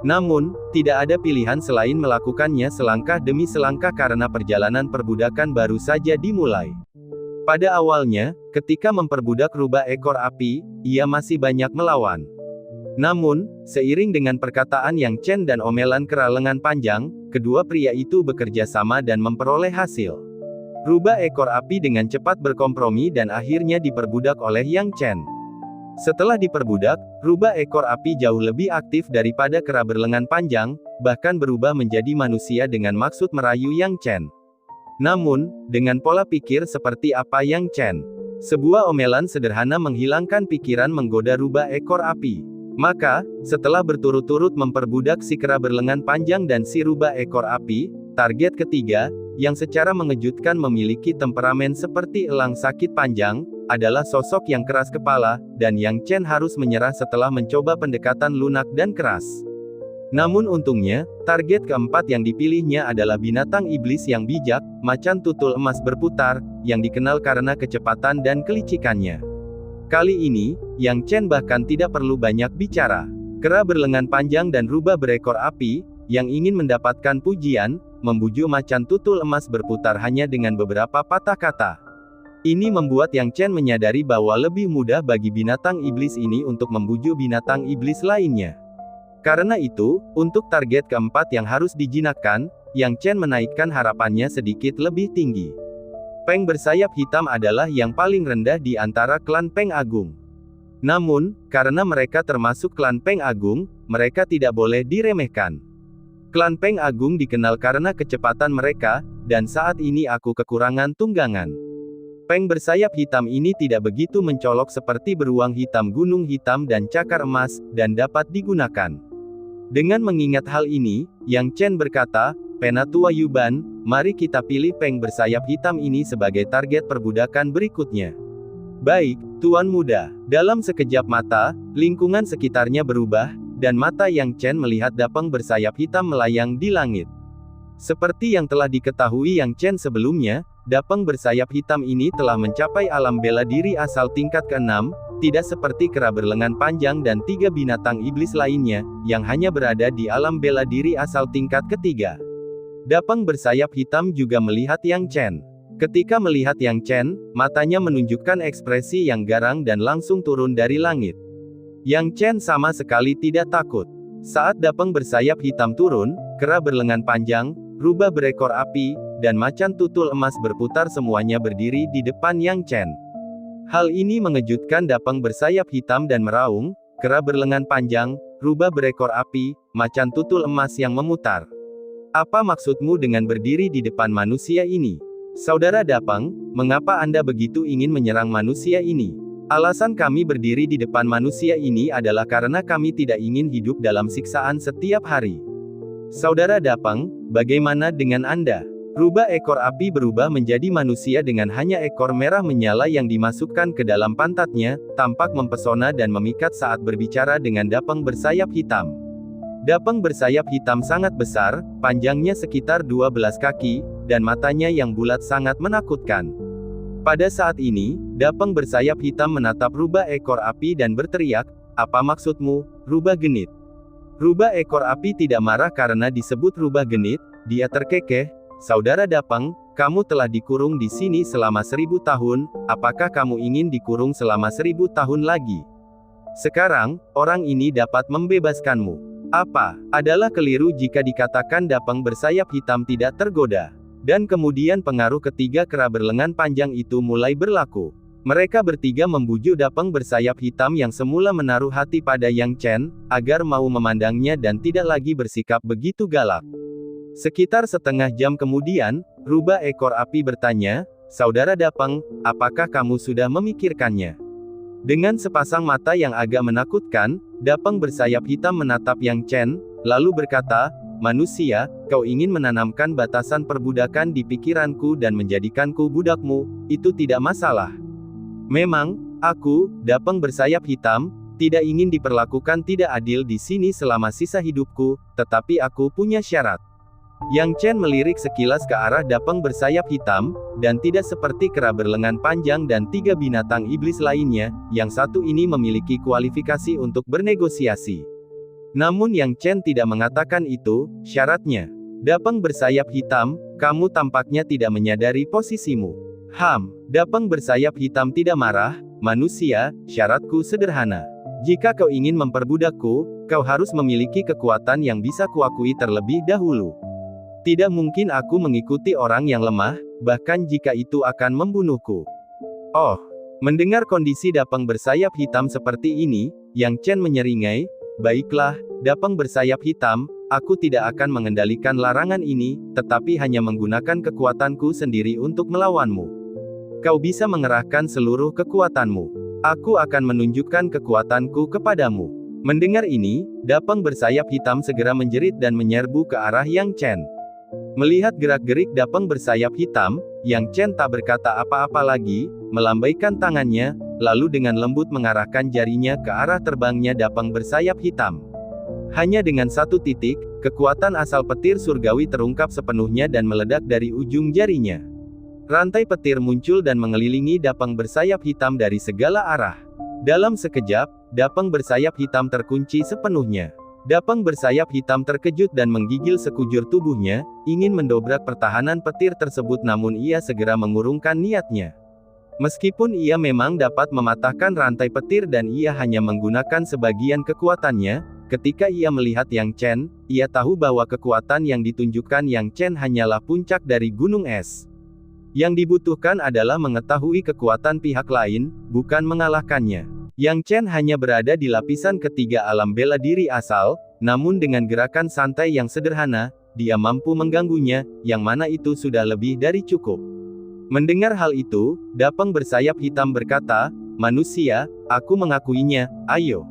Namun, tidak ada pilihan selain melakukannya selangkah demi selangkah karena perjalanan perbudakan baru saja dimulai. Pada awalnya, ketika memperbudak rubah ekor api, ia masih banyak melawan. Namun, seiring dengan perkataan Yang Chen dan omelan kera lengan panjang, kedua pria itu bekerja sama dan memperoleh hasil. Rubah ekor api dengan cepat berkompromi dan akhirnya diperbudak oleh Yang Chen. Setelah diperbudak, rubah ekor api jauh lebih aktif daripada kera berlengan panjang, bahkan berubah menjadi manusia dengan maksud merayu Yang Chen. Namun, dengan pola pikir seperti apa Yang Chen? Sebuah omelan sederhana menghilangkan pikiran menggoda rubah ekor api. Maka, setelah berturut-turut memperbudak si kera berlengan panjang dan si rubah ekor api, target ketiga, yang secara mengejutkan memiliki temperamen seperti elang sakit panjang, adalah sosok yang keras kepala, dan Yang Chen harus menyerah setelah mencoba pendekatan lunak dan keras. Namun untungnya, target keempat yang dipilihnya adalah binatang iblis yang bijak, macan tutul emas berputar, yang dikenal karena kecepatan dan kelicikannya. Kali ini, Yang Chen bahkan tidak perlu banyak bicara. Kera berlengan panjang dan rubah berekor api, yang ingin mendapatkan pujian, membujuk macan tutul emas berputar hanya dengan beberapa patah kata. Ini membuat Yang Chen menyadari bahwa lebih mudah bagi binatang iblis ini untuk membujuk binatang iblis lainnya. Karena itu, untuk target keempat yang harus dijinakkan, Yang Chen menaikkan harapannya sedikit lebih tinggi. Peng bersayap hitam adalah yang paling rendah di antara klan Peng Agung. Namun, karena mereka termasuk klan Peng Agung, mereka tidak boleh diremehkan. Klan Peng Agung dikenal karena kecepatan mereka, dan saat ini aku kekurangan tunggangan. Peng bersayap hitam ini tidak begitu mencolok seperti beruang hitam gunung hitam dan cakar emas, dan dapat digunakan. Dengan mengingat hal ini, Yang Chen berkata, Penatua Yuban, mari kita pilih Peng bersayap hitam ini sebagai target perbudakan berikutnya. Baik, Tuan Muda. Dalam sekejap mata, lingkungan sekitarnya berubah, dan mata Yang Chen melihat dapeng bersayap hitam melayang di langit. Seperti yang telah diketahui Yang Chen sebelumnya, dapeng bersayap hitam ini telah mencapai alam bela diri asal tingkat ke-6, tidak seperti kera berlengan panjang dan 3 binatang iblis lainnya, yang hanya berada di alam bela diri asal tingkat ke-3. Dapeng bersayap hitam juga melihat Yang Chen. Ketika melihat Yang Chen, matanya menunjukkan ekspresi yang garang dan langsung turun dari langit. Yang Chen sama sekali tidak takut. Saat dapeng bersayap hitam turun, kera berlengan panjang, rubah berekor api, dan macan tutul emas berputar semuanya berdiri di depan Yang Chen. Hal ini mengejutkan dapeng bersayap hitam dan meraung, kera berlengan panjang, rubah berekor api, macan tutul emas yang memutar. Apa maksudmu dengan berdiri di depan manusia ini? Saudara Dapeng, mengapa Anda begitu ingin menyerang manusia ini? Alasan kami berdiri di depan manusia ini adalah karena kami tidak ingin hidup dalam siksaan setiap hari. Saudara Dapeng, bagaimana dengan Anda? Rubah ekor api berubah menjadi manusia dengan hanya ekor merah menyala yang dimasukkan ke dalam pantatnya, tampak mempesona dan memikat saat berbicara dengan dapeng bersayap hitam. Dapeng bersayap hitam sangat besar, panjangnya sekitar 12 kaki, dan matanya yang bulat sangat menakutkan. Pada saat ini, dapeng bersayap hitam menatap rubah ekor api dan berteriak, "Apa maksudmu, rubah genit?" Rubah ekor api tidak marah karena disebut rubah genit, dia terkekeh, "Saudara Dapeng, kamu telah dikurung di sini selama 1000 tahun, apakah kamu ingin dikurung selama 1000 tahun lagi? Sekarang, orang ini dapat membebaskanmu." Apa? Adalah keliru jika dikatakan dapeng bersayap hitam tidak tergoda. Dan kemudian pengaruh ketiga kera berlengan panjang itu mulai berlaku. Mereka bertiga membujuk dapeng bersayap hitam yang semula menaruh hati pada Yang Chen, agar mau memandangnya dan tidak lagi bersikap begitu galak. Sekitar setengah jam kemudian, rubah ekor api bertanya, "Saudara Dapeng, apakah kamu sudah memikirkannya?" Dengan sepasang mata yang agak menakutkan, Dapeng bersayap hitam menatap Yang Chen, lalu berkata, "Manusia, kau ingin menanamkan batasan perbudakan di pikiranku dan menjadikanku budakmu, itu tidak masalah. Memang, aku, Dapeng bersayap hitam, tidak ingin diperlakukan tidak adil di sini selama sisa hidupku, tetapi aku punya syarat." Yang Chen melirik sekilas ke arah Dapeng bersayap hitam, dan tidak seperti kera berlengan panjang dan 3 binatang iblis lainnya, yang satu ini memiliki kualifikasi untuk bernegosiasi. Namun Yang Chen tidak mengatakan itu, syaratnya. Dapeng bersayap hitam, kamu tampaknya tidak menyadari posisimu. Dapeng bersayap hitam tidak marah, manusia, syaratku sederhana. Jika kau ingin memperbudakku, kau harus memiliki kekuatan yang bisa kuakui terlebih dahulu. Tidak mungkin aku mengikuti orang yang lemah, bahkan jika itu akan membunuhku. Oh, mendengar kondisi Dapeng bersayap hitam seperti ini, Yang Chen menyeringai, "Baiklah, Dapeng bersayap hitam, aku tidak akan mengendalikan larangan ini, tetapi hanya menggunakan kekuatanku sendiri untuk melawanmu. Kau bisa mengerahkan seluruh kekuatanmu. Aku akan menunjukkan kekuatanku kepadamu." Mendengar ini, Dapeng bersayap hitam segera menjerit dan menyerbu ke arah Yang Chen. Melihat gerak-gerik Dapeng bersayap hitam, Yang Chen tak berkata apa-apa lagi, melambaikan tangannya, lalu dengan lembut mengarahkan jarinya ke arah terbangnya Dapeng bersayap hitam. Hanya dengan satu titik, kekuatan asal petir surgawi terungkap sepenuhnya dan meledak dari ujung jarinya. Rantai petir muncul dan mengelilingi Dapeng bersayap hitam dari segala arah. Dalam sekejap, Dapeng bersayap hitam terkunci sepenuhnya. Dapeng bersayap hitam terkejut dan menggigil sekujur tubuhnya, ingin mendobrak pertahanan petir tersebut namun ia segera mengurungkan niatnya. Meskipun ia memang dapat mematahkan rantai petir dan ia hanya menggunakan sebagian kekuatannya, ketika ia melihat Yang Chen, ia tahu bahwa kekuatan yang ditunjukkan Yang Chen hanyalah puncak dari gunung es. Yang dibutuhkan adalah mengetahui kekuatan pihak lain, bukan mengalahkannya. Yang Chen hanya berada di lapisan ketiga alam bela diri asal, namun dengan gerakan santai yang sederhana, dia mampu mengganggunya, yang mana itu sudah lebih dari cukup. Mendengar hal itu, Dapeng bersayap hitam berkata, "Manusia, aku mengakuinya, ayo."